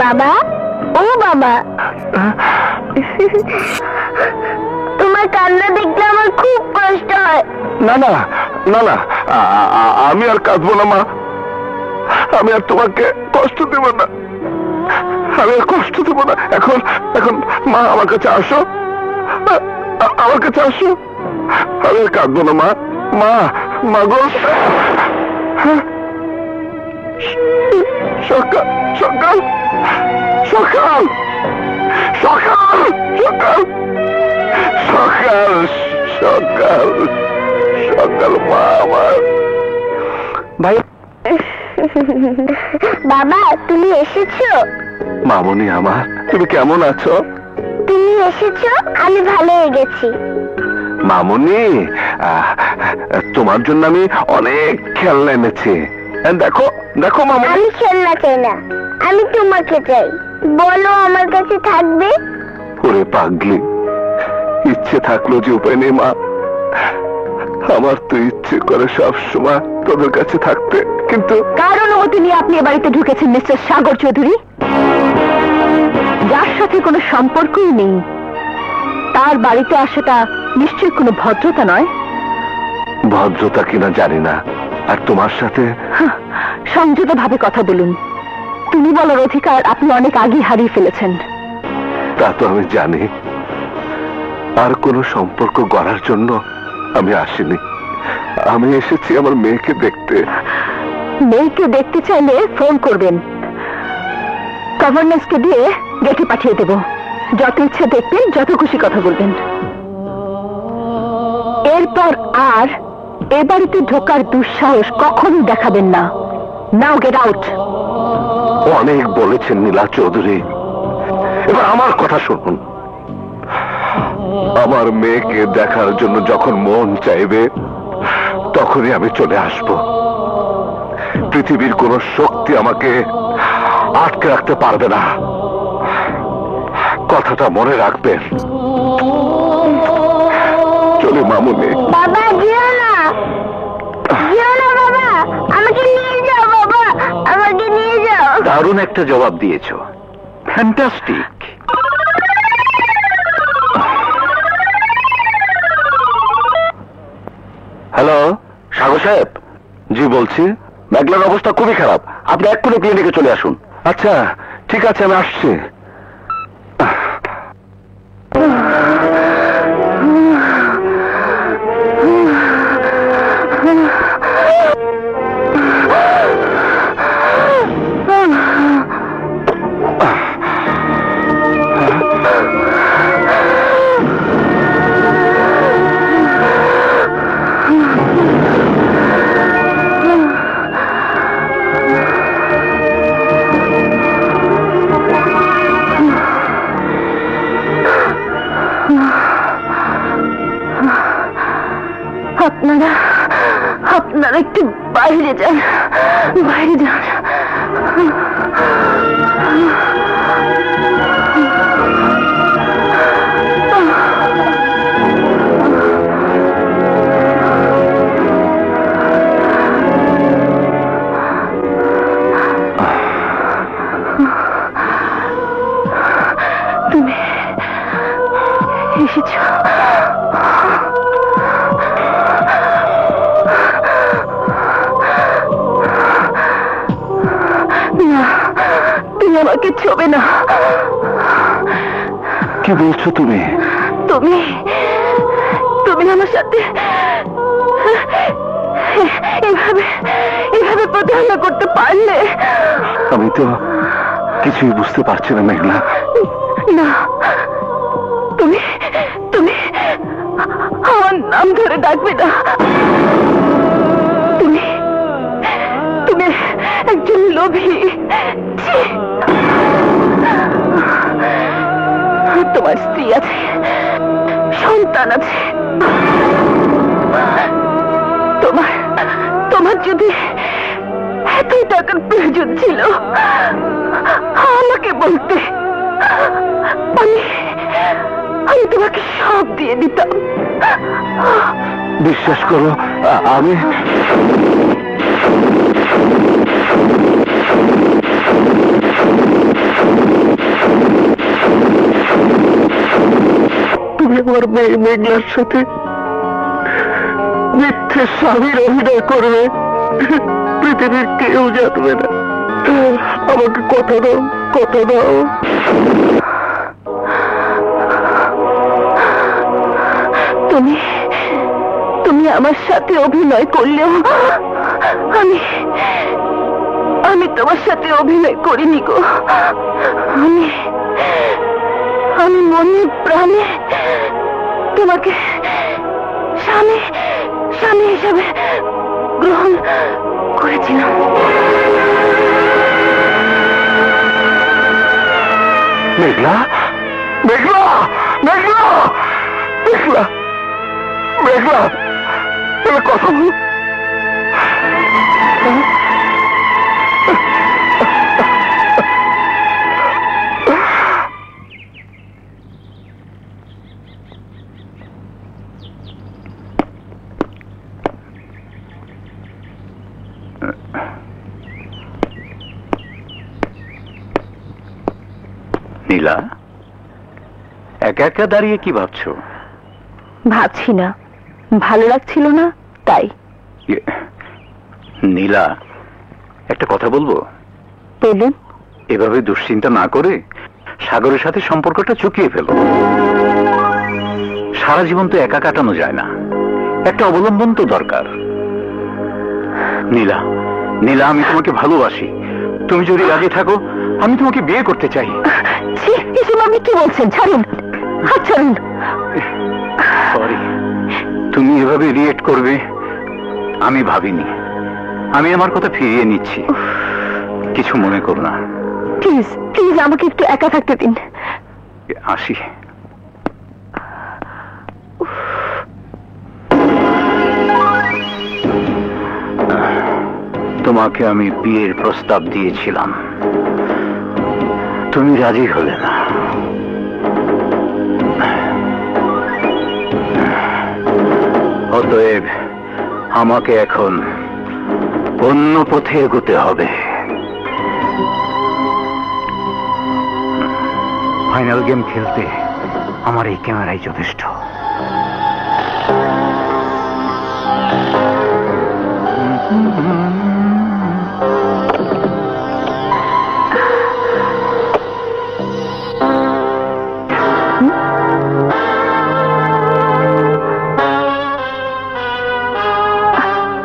বাবা, ও বাবা, তোমার কান্না দেখলে আমার খুব কষ্ট হয়। না না না না, আমি আর কাঁদবো না মা, আমি আর তোমাকে কষ্ট দেব না, আমি আর কষ্ট দেব না। এখন এখন মা আমার কাছে আসো, আমার কাছে আসো, আমি আর কাঁদবো না মা। মা, মা গো। সকাল সকাল সকাল সকাল সকাল সকাল সকাল সকাল মা আমার। ভাই, বাবা তুমি এসেছো? মামনি আমার, তুমি কেমন আছো? তুমি এসেছো, আমি ভালো হয়ে গেছি। মামনি, তোমার জন্য আমি অনেক খেলনা এনেছি। দেখো দেখো মামুনি, আমি খেলনা চাই না, আমি তোমাকে চাই। বলো আমার কাছে থাকবে? ওরে পাগলি, ইচ্ছে থাকলো যে উপায় নেই মা। আমার তো ইচ্ছে করে সব সময় তোদের কাছে থাকতে, কিন্তু কার অনুমতি নিয়ে আপনি এ বাড়িতে ঢুকেছেন মিস্টার সাগর চৌধুরী? যার সাথে কোনো সম্পর্কই নেই তার বাড়িতে আসাটা নিশ্চয়ই কোনো ভদ্রতা নয়। ভদ্রতা কিনা জানি না, আর তোমার সাথে সংযত ভাবে কথা বলুন। তুমি বলার অধিকার আপনি অনেক আগে হারিয়ে ফেলেছেন। তা তো আমি জানি, আর কোনো সম্পর্ক গড়ার জন্য আমি আসিনি। আমি এসেছি আমার মেয়েকে দেখতে। মেয়েকে দেখতে চাইলে ফোন করবেন, গভর্নেন্সকে দিয়ে গেটে পাঠিয়ে দেব। যত ইচ্ছা দেখবেন, যত খুশি কথা বলবেন। এরপর আর এ বাড়িতে ঢোকার দুঃসাহস কখনো দেখাবেন না। নাও গেট আউট। অনেক বলেছেন নীলা চৌধুরী, এবার আমার কথা শুনুন। আমার মেয়েকে দেখার জন্য যখন মন চাইবে তখনই আমি চলে আসব। পৃথিবীর কোন শক্তি আমাকে আটকে রাখতে পারবে না, কথাটা মনে রাখবেন। চলে মামুনি। বাবা যেও না, যেও না বাবা, আমাকে নিয়ে যাও বাবা, আমাকে নিয়ে যাও। দারুণ একটা জবাব দিয়েছো, ফ্যান্টাস্টিক। হ্যালো সাগর সাহেব। জি বলছি। মেঘলার অবস্থা খুবই খারাপ, আপনি এক্ষুনি ক্লিনিকে চলে আসুন। আচ্ছা ঠিক আছে, আমি আসছি। আপনারা একটু বাইরে যান, বাইরে যান। তুমি এসেছ? তুমি আমাকে ছোবে না। কি বলছো তুমি? তুমি তুমি আমার সাথে এভাবে এভাবে প্রতারণা করতে পারলে? আমি তো কিছুই বুঝতে পারছি না মেঘলা। না, তুমি তুমি আমার নাম ধরে ডাকবে না। তুমি তুমি একজন লোভী। ছি! তোমার স্ত্রী আছে, সন্তান আছে। তোমার তোমার যদি এত টাকার প্রয়োজন ছিল আমাকে বলতে, আমি তোমাকে সব দিয়ে দিতাম। বিশ্বাস করো, আমি তুমি আমার মেয়ে মেঘলার সাথে মিথ্যে স্বামীর অভিনয় করবে, পৃথিবীর কেউ জানবে না। আমাকে কথা দাও, কথা দাও। তুমি তুমি আমার সাথে অভিনয় করলেও আমি আমি তোমার সাথে অভিনয় করিনি গো। আমি আমি মনে প্রাণে তোমাকে স্বামী স্বামী হিসাবে গ্রহণ করেছিলাম। মেঘলা, মেঘলা, মেঘলা, মেঘলা, মেঘলা, কথা বল। নীলা, একা একা দাঁড়িয়ে কি ভাবছো? ভাবছি না, ভালো লাগছিল না তাই। নীলা, একটা কথা বলবো? বলুন। এভাবে দুশ্চিন্তা না করে সাগরের সাথে সম্পর্কটা চুকিয়ে ফেলো। সারা জীবন তো একা কাটানো যায় না, একটা অবলম্বন তো দরকার। নীলা, নীলা, আমি তোমাকে ভালোবাসি। তুমি যদি রাজি থাকো, আমি তোমাকে বিয়ে করতে চাই। এসব আপনি কি বলছেন? ছাড়ুন, হাত ছাড়ুন। সরি, তুমি এভাবে রিয়েক্ট করবে আমি ভাবিনি। আমি আমার কথা ফিরিয়ে নিচ্ছি, কিছু মনে করো না। প্লিজ প্লিজ আমাকে একটু একা থাকতে দিন। আসি। তোমাকে আমি বিয়ের প্রস্তাব দিয়েছিলাম, তুমি রাজি হলে না। অতএব আমাকে এখন অন্য পথে এগোতে হবে। ফাইনাল গেম খেলতে আমার এই ক্যামেরাই যথেষ্ট।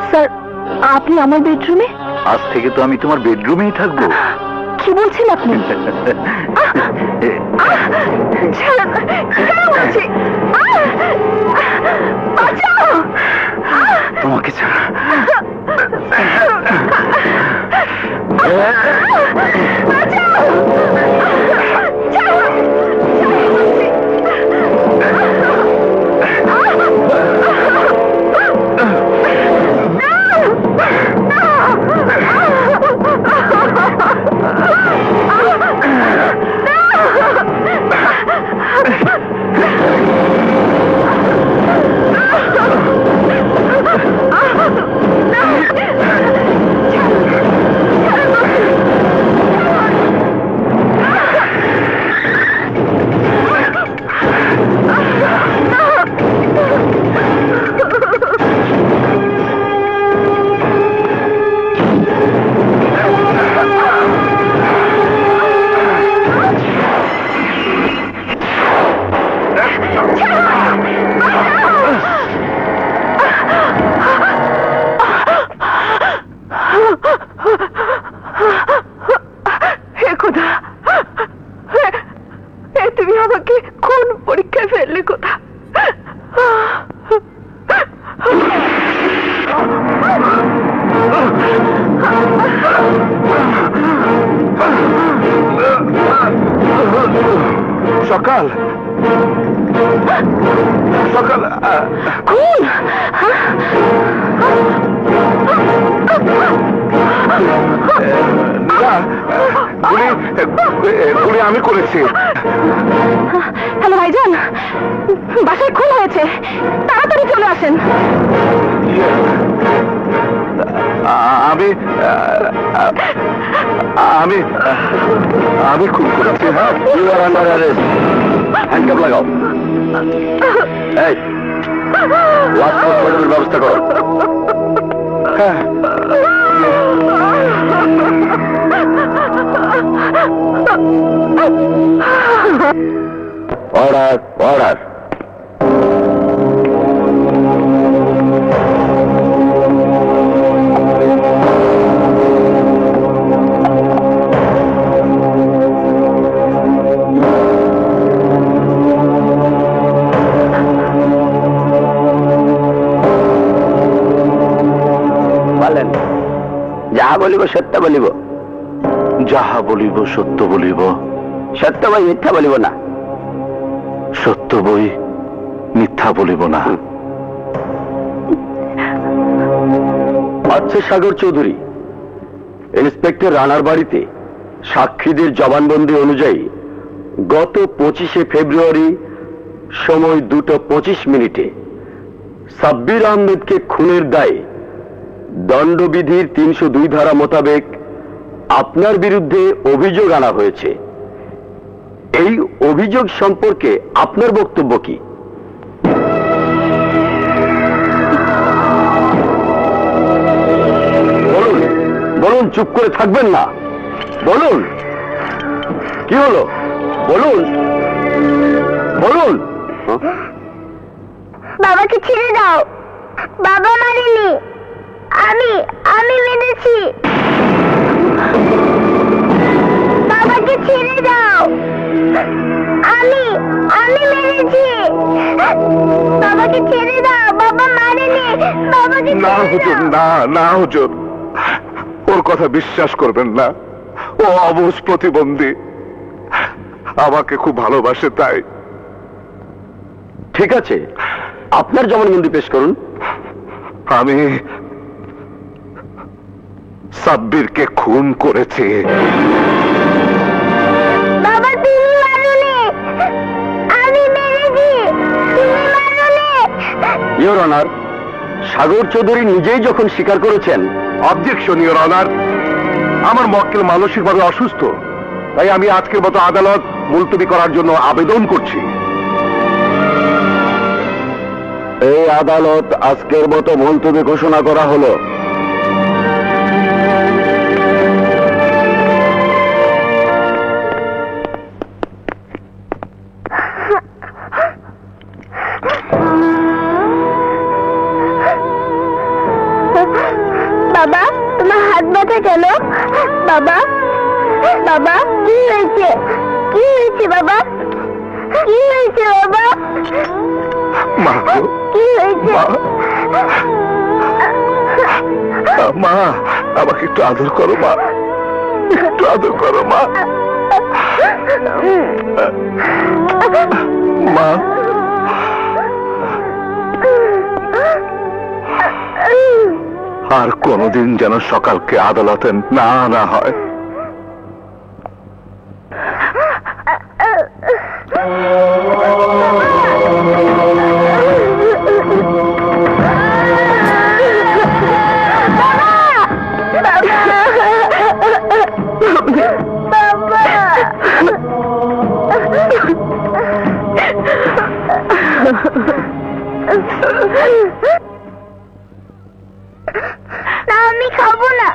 স্যার, আপনি আমার বেডরুমে? আজ থেকে তো আমি তোমার বেডরুমেই থাকবো। কি বলছেন আপনি? ছাড়ুন, ছাড়ুন বলছি। বাঁচাও! তোমাকে ছাড়া তুমি আমাকে কোন পরীক্ষায় ফেললে? কোথা সকাল সকাল কোন? গুলি আমি করেছি। হ্যালো ভাইজান, বাসায় খুন হয়েছে, তাড়াতাড়ি চলে আসেন। আমি আমি আমি খুন করেছি। হ্যাঁ, you are under arrest. Handcuff লাগাও। এই লাস্ট পোস্টমর্টমের ব্যবস্থা করো। হ্যাঁ, অর্ডার অর্ডার। বলেন, যাহা বলিব সত্য বলিব। যাহা বলিব সত্য বলিব। সত্য বই মিথ্যা বলিব না। সত্য বই মিথ্যা বলিব না। আচ্ছা সাগর চৌধুরী, ইন্সপেক্টর রানার বাড়িতে সাক্ষীদের জবানবন্দি অনুযায়ী গত 25শে ফেব্রুয়ারি সময় 2:25 সাব্বির আহমেদকে খুনের দায়ে দণ্ডবিধির 302 ধারা মোতাবেক আপনার বিরুদ্ধে অভিযোগ আনা হয়েছে। এই অভিযোগ সম্পর্কে আপনার বক্তব্য কি? বলুন বলুন, চুপ করে থাকবেন না, বলুন কি হলো, বলুন বলুন। বাবাকে ছেড়ে দাও, বাবা মারেনি, আমি মেরেছি। বাবাকে ছেড়ে দাও, আমি মেরেছি। বাবাকে ছেড়ে দাও, বাবা মারেনি, বাবাকে না ছেড়ে হুজুর, দাও। না না হুজুর, ওর কথা বিশ্বাস করবেন না। ও অবুঝ প্রতিবন্ধী, আমাকে খুব ভালোবাসে তাই। ঠিক আছে, আপনার জবানবন্দি পেশ করুন। আমি সাব্বিরকে খুন করেছি। বাবা তুমি মারোনি, আমি মেরেছি, তুমি মারোনি। ইওর অনার, সাগর চৌধুরী নিজেই যখন স্বীকার করেছেন। অবজেকশন ইওর অনার, আমার মক্কেল মানসিকভাবে অসুস্থ, তাই আমি আজকের মতো আদালত মুলতবি করার জন্য আবেদন করছি। এই আদালত আজকের মতো মুলতবি ঘোষণা করা হলো। বাবা তোমার হাত ব্যথা কেন? বাবা বাবা কি হয়েছে? কি হয়েছে বাবা? কি হয়েছে বাবা? মা গো, কি হয়েছে? মা আমাকে একটু আদর করো মা, একটু আদর করো মা। মা আর কোনদিন যেন সকালকে আদালতে না আনা হয়। আমি খাবো না,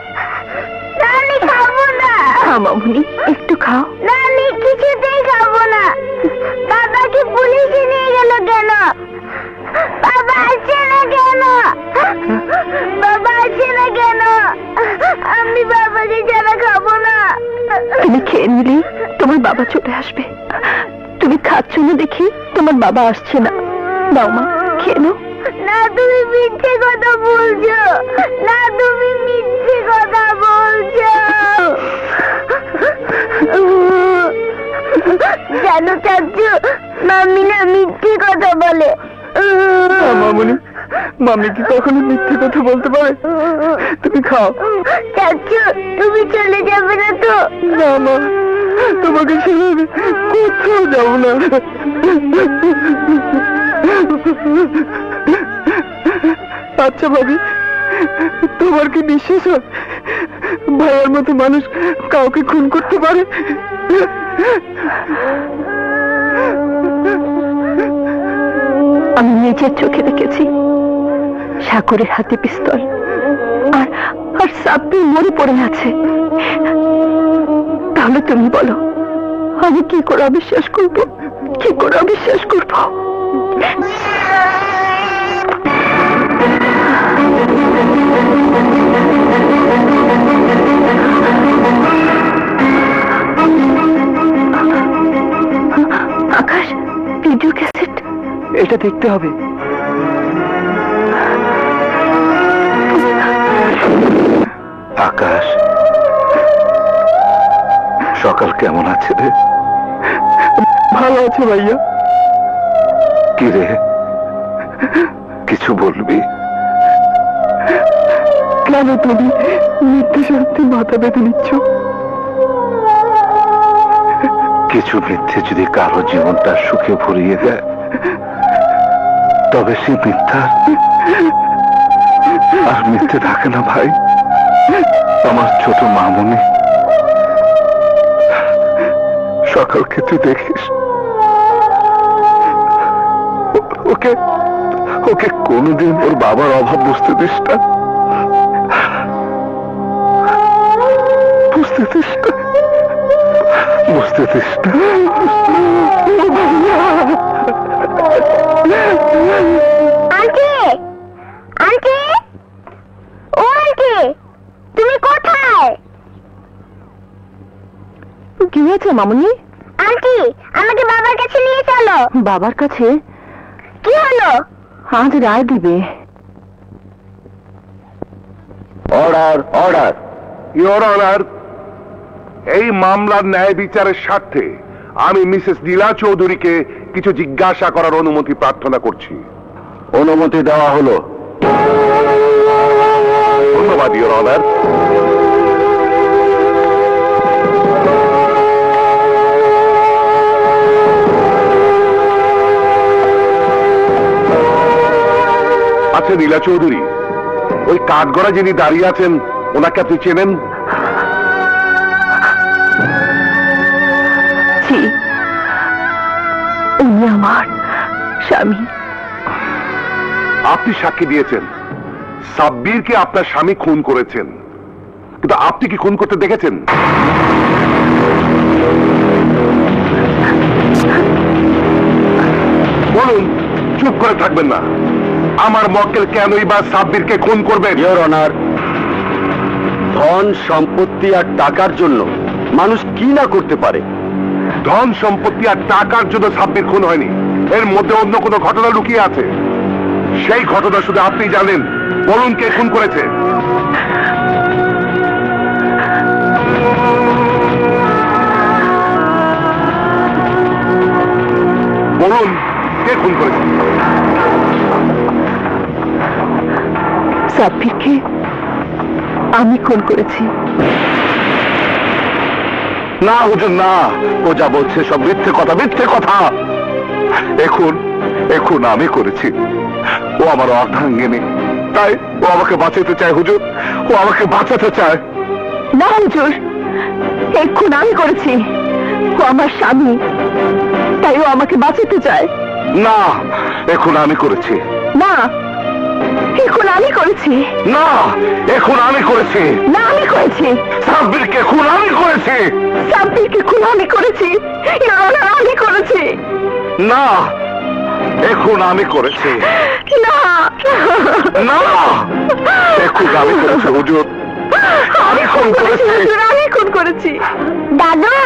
আমি খাবো না। মামুনি একটু খাও। না আমি কিছুতেই খাবো না। বাবাকে পুলিশে নিয়ে গেল কেন? বাবা আসছে না কেন? বাবা আসছে না কেন? আমি বাবাকে ছাড়া খাবো না। তুমি খেয়ে নিলেই তোমার বাবা চলে আসবে। তুমি খাচ্ছ না দেখি তোমার বাবা আসছে না। দাও মা, খেয়ে নাও। না তুমি মিথ্যে কথা বলছো, না তুমি মিথ্যে কথা বলছো। জানো চাচ্ছু, মাম্মি না মিথ্যে কথা বলে। মামুনি, মামি কি কখনো মিথ্যে কথা বলতে পারে? তুমি খাও। চাচ্ছু তুমি চলে যাবে না তো? না মা, তোমাকে ছেড়ে আমি কোথাও যাবো না। আচ্ছা ভাবি, তোমার কি বিশ্বাস হয় ভাইয়ের মতো মানুষ কাউকে খুন করতে পারে? আমি নিজের চোখে দেখেছি সাগরের হাতে পিস্তল, আর সাব্বির মরে পড়ে আছে। তাহলে তুমি বলো, আমি কি করে অবিশ্বাস করব? কি করে অবিশ্বাস করব? আকাশ, ভিডিও ক্যাসেট। এটা দেখতে হবে। আকাশ, সকাল কেমন আছে রে? ভালো আছে ভাইয়া। কি রে, কিছু বলবি? কেন তুমি মিথ্যে সত্যি মাথা বেঁধে নিচ্ছ? কিছু মিথ্যে যদি কারো জীবনটা সুখে ভরিয়ে দেয়, তবে সে মিথ্যা আর মিথ্যে থাকে না ভাই। আমার ছোট মামুনি সকাল খেতে দেখিস। ওকে ওকে কোনোদিন ওর বাবার অভাব বুঝতে দিস না, বুঝতে দিস না, বুঝতে দিস না। আন্টি, আন্টি, ও আন্টি, তুমি কোথায়? কি হয়েছে মামুনি? আন্টি, আমাকে বাবার কাছে নিয়ে চলো। বাবার কাছে? কি হলো? আজ রায় দিবে। Order order. ইওর অনার, এই মামলার ন্যায় বিচারের স্বার্থে আমি মিসেস নীলা চৌধুরীকে কিছু জিজ্ঞাসা করার অনুমতি প্রার্থনা করছি। অনুমতি দেওয়া হলো। ধন্যবাদ ইওর অনার। আচ্ছা নীলা চৌধুরী, ওই কাঠগড়া যিনি দাঁড়িয়ে আছেন ওনাকে আপনি চেনেন? জি, উনি আমার স্বামী। আপনি সাক্ষী দিয়েছেন সাব্বিরকে আপনার স্বামী খুন করেছেন, কিন্তু আপনি কি খুন করতে দেখেছেন? বলুন, চুপ করে থাকবেন না। আমার মক্কেল কেনই বা সাব্বিরকে খুন করবেন? ইওর অনার, ধন সম্পত্তি আর টাকার জন্য মানুষ কি না করতে পারে। ধন সম্পত্তি আর টাকার জন্য সাব্বির খুন হয়নি, এর মধ্যে অন্য কোনো ঘটনা লুকিয়ে আছে। সেই ঘটনা শুধু আপনি জানেন। বলুন কে খুন করেছে? বলুন কে খুন করেছে? সাব্বিরকে আমি খুন করেছি। না হুজুর না, ও যা বলছে সব মিথ্যে কথা, মিথ্যে কথা। এখন আমি করেছি। ও আমার অর্ধাঙ্গিনী, তাই ও আমাকে বাঁচাতে চায় হুজুর, ও আমাকে বাঁচাতে চায়। না হুজুর, এখন আমি করেছি। ও আমার স্বামী, তাই ও আমাকে বাঁচাতে চায়। না, এখন আমি করেছি। না, এখন আমি করেছি। না, এখন আমি করেছি। না, আমি করেছি। সাব্বিরকে খুন আমি করেছি। সাব্বিরকে খুন আমি করেছি। ইওর অনার, আমি করেছি। না, এখন আমি করেছি। না, না, এখন আমি করেছি হুজুর, আমি খুন করেছি। হুজুর, আমি খুন করেছি। দাদু,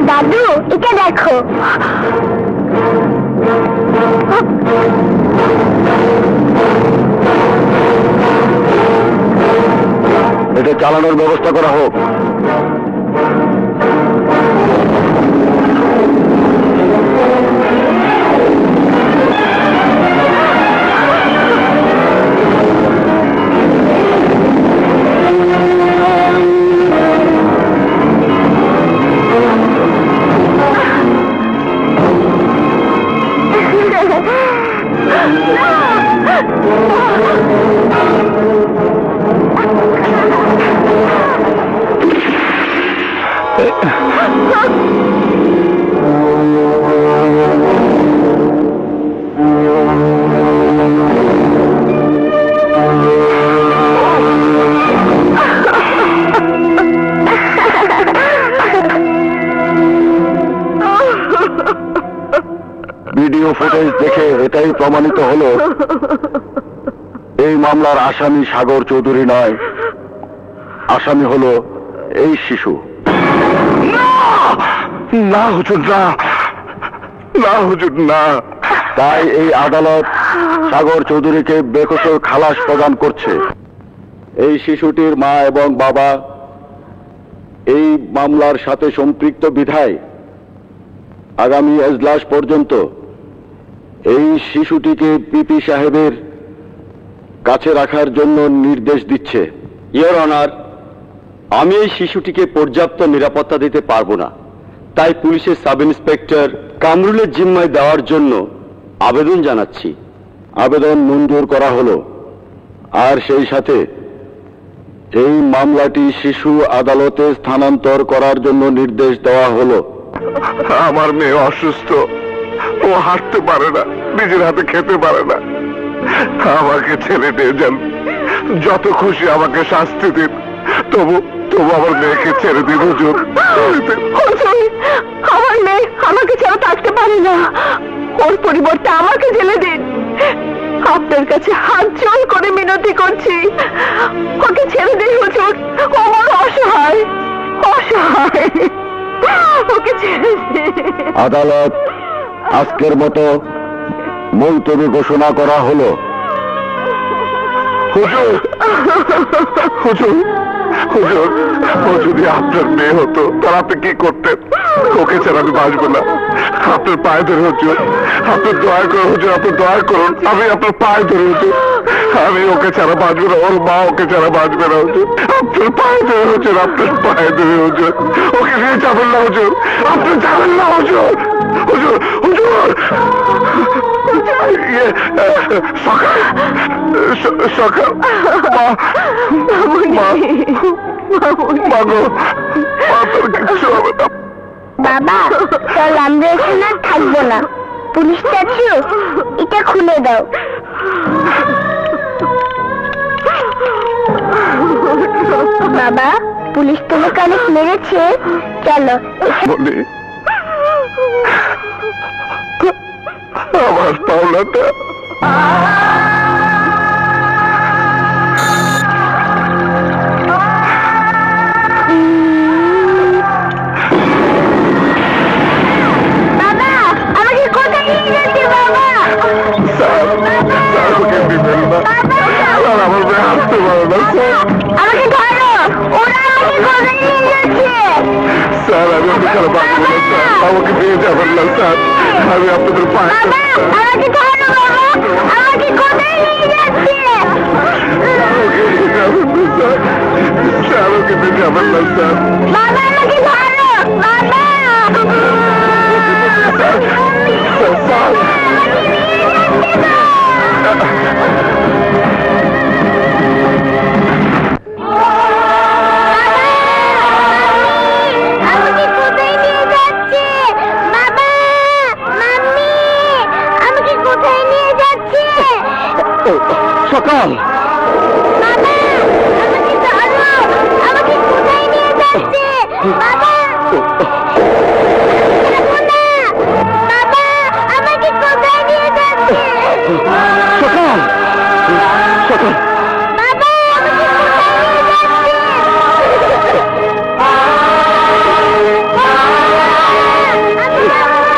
দাদু, এটা দেখো। এটা চালানোর ব্যবস্থা করা হোক। ভিডিও ফুটেজ দেখে এটাই প্রমাণিত হলো এই মামলার আসামি সাগর চৌধুরী নয়, আসামি হলো এই শিশু। না হুজুর না, না হুজুর না, তাই এই আদালত সাগর চৌধুরীকে বেকসুর খালাস প্রদান করছে। এই শিশুটির মা এবং বাবা এই মামলার সাথে সম্পৃক্ত বিধায় আগামী এজলাস পর্যন্ত এই শিশুটিকে পিপি সাহেবের কাছে রাখার জন্য নির্দেশ দিচ্ছে। ইওর অনার, আমি এই শিশুটিকে পর্যাপ্ত নিরাপত্তা দিতে পারবো না, তাই পুলিশের সাব ইন্সপেক্টর কামরুলের জিম্মায় দেওয়ার জন্য আবেদন জানাচ্ছি। আবেদন মঞ্জুর করা হলো, আর সেই সাথে এই মামলাটি শিশু আদালতে স্থানান্তর করার জন্য নির্দেশ দেওয়া হলো। আমার মেয়ে অসুস্থ, ও হাঁটতে পারে না, নিজের হাতে খেতে পারে না। আমাকে ছেড়ে দিয়ে যান, যত খুশি আমাকে শাস্তি দিন, তবু আমার মেয়েকে ছেড়ে দিন হুজুর। আমার মেয়ে আমাকে ছাড়া থাকতে পারে না, ওর পরিবর্তে আমাকে জেলে দিন। আপনার কাছে হাত জোড় করে মিনতি করছি, ওকে ছেড়ে দিন হুজুর। ও বড় অসহায়, ওকে ছেড়ে দিন। আদালত আজকের মতো মুলতবি ঘোষণা করা হলো। হুজুর, হুজুর, হুজুর, ও যদি আপনার মেয়ে হতো তাহলে আপনি কি করতেন? ওকে ছাড়া আমি বাঁচবো না। আপনার পায়ে ধরে হুজুর, আপনার দয়া করুন হুজুর, আপনার দয়া করুন, আমি আপনার পায়ে ধরে হুজুর, আমি ওকে ছাড়া বাঁচবো না, ওর মা ওকে ছাড়া বাঁচবে না হুজুর। আপনার পায়ে ধরে হুজুর, আপনার পায়ে ধরে হুজুর, ওকে নিয়ে যাবেন না হুজুর, আপনি যাবেন না হুজুর, হুজুর, হুজুর। সকাল সকাল বাবা, চল আমরা এখানে আর থাকবো না। পুলিশ চাচ্ছি, এটা খুলে দাও। বাবা, পুলিশ তোমাকে অনেক মেরেছে, চলো। আমার পাওনাটা বাবা, আমাকে কোথায় নিয়ে যাচ্ছে বাবা? আমার মেয়ে হাসতে পারে না আমাকে ধরো, ওরা আমাকে কোথায় নিয়ে যাচ্ছে? স্যার। আমি আপনার ছাড়া বাঁচবো না স্যার, আমাকে নিয়ে যাবেন না স্যার, আমি আপনাদের পায়ে আমাকে ধরো বাবা, আমাকে কোথায় নিয়ে যাচ্ছে? ওকে নিয়ে যাবেন না স্যার, স্যার ওকে নিয়ে যাবেন না স্যার। বাবা, আমাকে ধরো বাবা। স্যার আমাকে কোথায় নিয়ে যাচ্ছে? বাবা, মাম্মি, আমাকে কোথায় নিয়ে যাচ্ছে? সকাল বাবা, আমাকে ধরো, আমাকে কোথায় নিয়ে যাচ্ছে? বাবা, যাবো না। বাবা, আমাকে কোথায় নিয়ে যাচ্ছে? সকাল সকাল বাবা, আমাকে কোথায় নিয়ে যাচ্ছে? আমি যাবো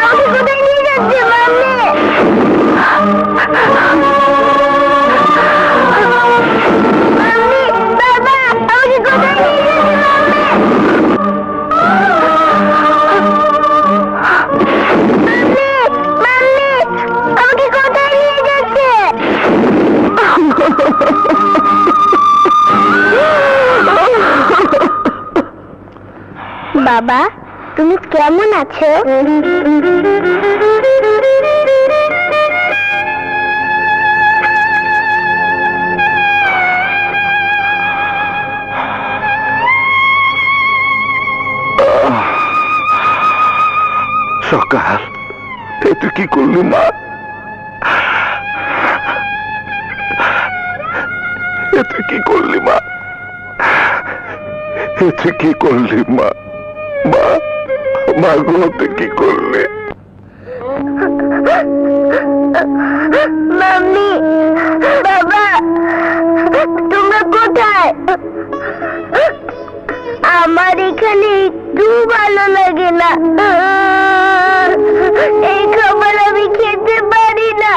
আমাকে কোথায় নিয়ে যাচ্ছে মাম্মি? মাম্মি, বাবা, আমাকে কোথায় নিয়ে যাচ্ছে মাম্মি? মাম্মি, আমাকে কোথায় নিয়ে যাচ্ছে? বাবা, তুমি কেমন আছো? সকাল, এ তুই কি করলি মা? এ তুই কি করলি মা? এ তুই কি করলি মা? মা, মা গো, তুই কি করলি? মাম্মি, বাবা, তোমরা কোথায়? আমার এখানে একটু ভালো লাগে না। এই খাবার আমি খেতে পারি না।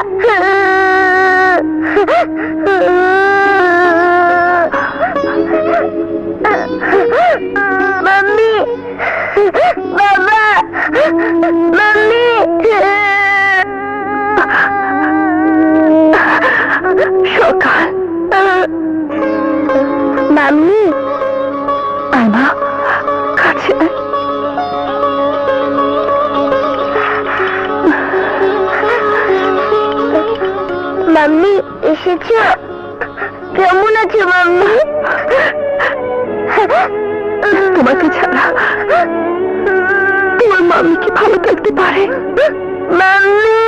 মাম্মি, বাবা, মাম্মি। সকাল। মাম্মি, আয় মা, কাছে আয়। মাম্মি এসেছো? কেমন আছো মাম্মি? তোমাকে ছাড়া তোমার মাম্মি কি ভালো থাকতে পারে? মাম্মি,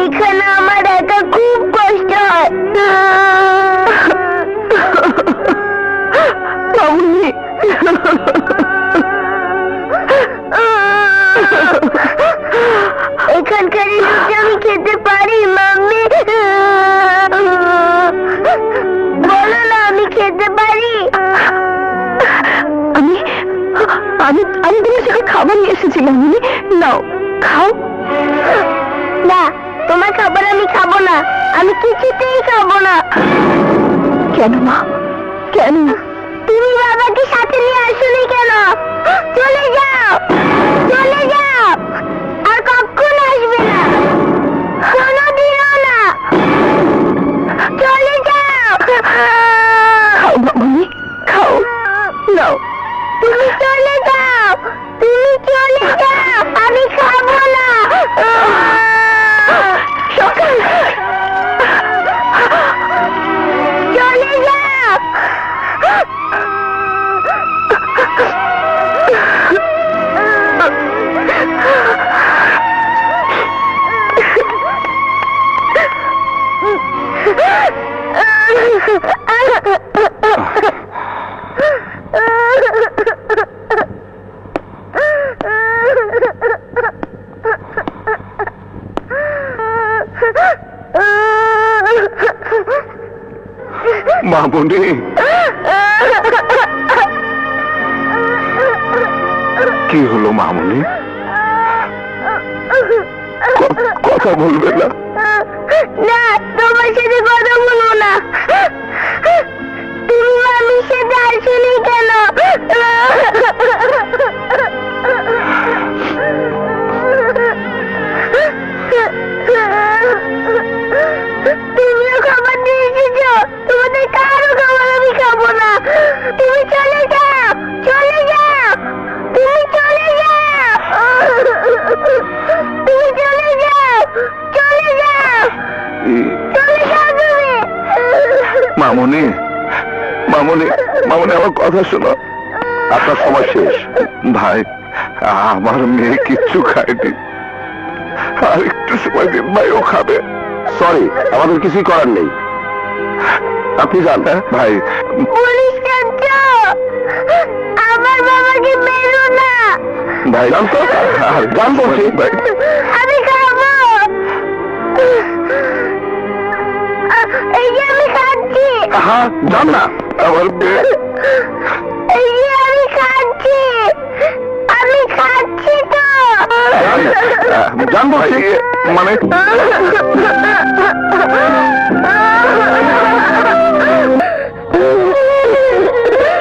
এখানে আমার একা খুব কষ্ট হয়। মামুনি, এখানকার এই রুটি আমি খেতে পারি মাম্মি? বলো না, আমি খেতে পারি? আমি আমি আমি তোমার সাথে খাবার নিয়ে এসেছিলাম। মামুনি, নাও, খাও। না, তোমার খাবার আমি খাবো না। আমি কিছুতেই খাবো না। কেন মা, কেন? তুমি বাবাকে সাথে নিয়ে আসোনি কেন? চলে যাও, চলে যাও, আর কখনো আসবে না, কোনোদিনও না। চলে যাও। খাও মামুনি, খাও, নাও। তুমি চলে যাও, তুমি চলে যাও, আমি খাবো না। সকাল, চলে যাও। মামুনি, কি হলো মামুনি? কথা বলবে না? না, তোমার সাথে কথা বলবো না। তুমি মামির সাথে আসোনি কেন? তুমিও খাবার দিয়ে এসেছো, তোমাদের কারো খাবার আমি খাবো না। তুমি চলে যাও, চলে যাও, তুমি চলে যাও, তুমি চলে যাও, চলে যাও, চলে যাও তুমি। মামুনি, মামুনি, মামুনি, আমার কথা শোনো। আপনার সময় শেষ। ভাই, আমার মেয়ে কিচ্ছু খায়নি। আর একটু সময় দিন ভাই, ও খাবে। সরি, আমাদের কিছুই করার নেই। আপনি যান ভাই। পুলিশ ডাকছো, আমার বাবাকে মেরো না। ভাই যান তো, যান বলছি ভাই। আমি খাবো। এই যে আমি খাচ্ছি। হ্যাঁ, যান না, আমার মেয়ে। এই যে আমি খাচ্ছি, আমি খাচ্ছি তো। যান বলছি, মানে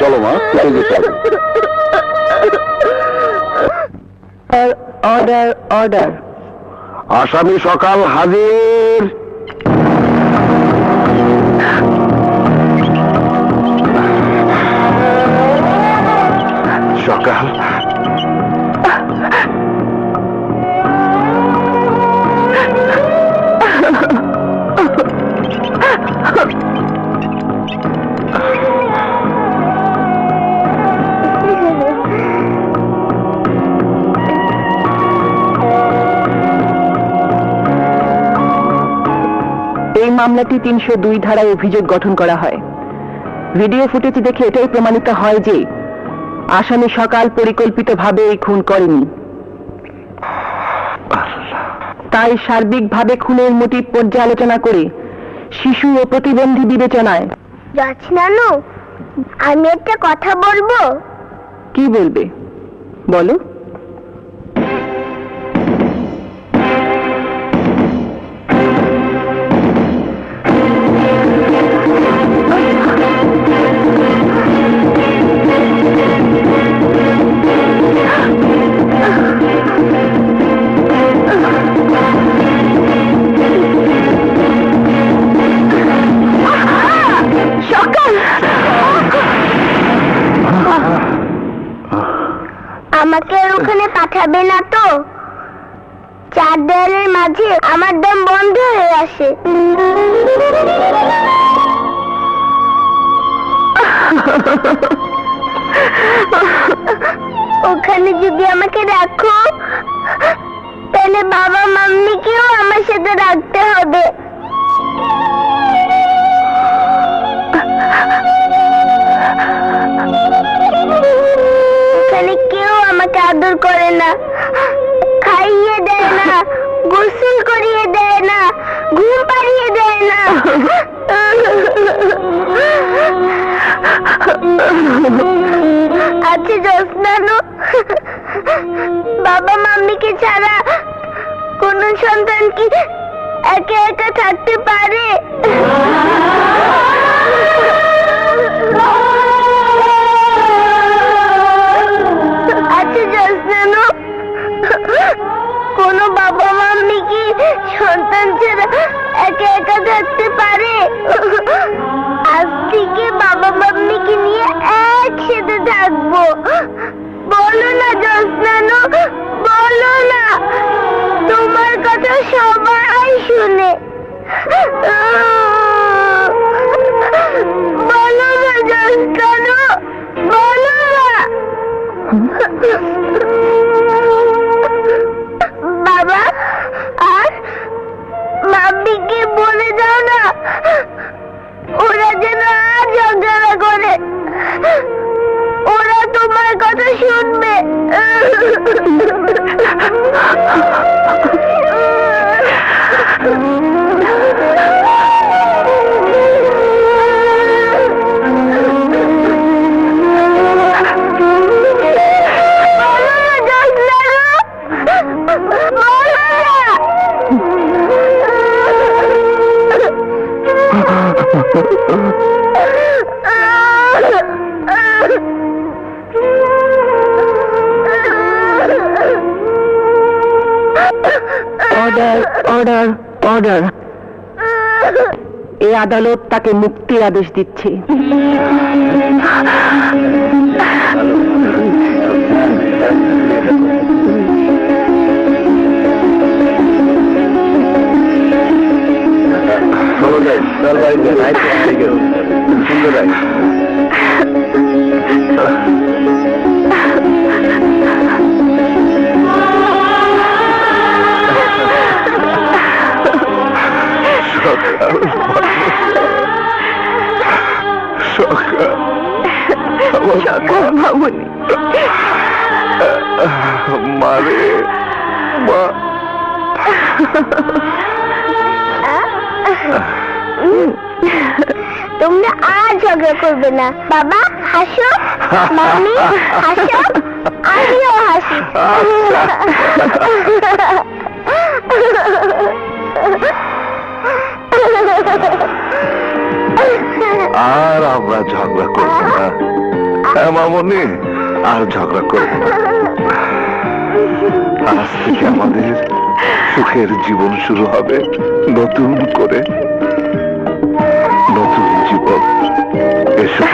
চলো মা, যেতে হবে। Order, order. আসামি সকাল হাজির। সকাল, এই মামলাটি 302 ধারায় অভিযোগ গঠন করা হয়। ভিডিও ফুটেজ দেখে এটাই প্রমাণিত হয় যে আসামি সকাল পরিকল্পিতভাবে এই খুন করেনি। তাই সার্বিকভাবে খুনের মোটিভ পর্যালোচনা করে শিশু ও প্রতিবন্ধী বিবেচনায়। যাচ্ছি নানু, আমি একটা কথা বলবো। কি বলবে বলো। আমাকে আর ওখানে পাঠাবে না তো? চার দেয়ালের মাঝে আমার দম বন্ধ হয়ে আসে। ওখানে যদি আমাকে রাখো, তাহলে বাবা মাম্মিকেও আমার সাথে রাখতে হবে। ওখানে কেউ আমাকে আদর করে না, খাইয়ে দেয় না, গোসল করিয়ে দেয় না, ঘুম পাড়িয়ে দেয় না। আচ্ছা জ্যোৎস্নানু, বাবা মাম্মিকে ছাড়া কোন সন্তান কি একা একা থাকতে পারে? আচ্ছা জ্যোৎস্নানু, কোন বাবা মাম্মি কি সন্তান ছাড়া একা একা থাকতে পারে? আজ থেকে বাবা মাম্মিকে নিয়ে একসাথে থাকবো। বলো না জ্যোৎস্নানু, বলো না, তোমার কথা সবাই শুনে। বলো না জ্যোৎস্নানু, বলো না। বাবা আর মাম্মিকে বলে দাও না, ওরা যেন আর ঝগড়া করে। ওরা তোমার কথা শুনবে। Order, order, order. এই আদালত তাকে মুক্তির আদেশ দিচ্ছে। সকাল মামুনি, মারে মা। তোমরা আর ঝগড়া করবে না। বাবা হাসো, মাম্মি হাসো, আমিও হাসি। আর আমরা ঝগড়া করবো না। হ্যাঁ মামনি, আর ঝগড়া করবো না। আজ থেকে আমাদের সুখের জীবন শুরু হবে নতুন করে, নতুন জীবন। এসো।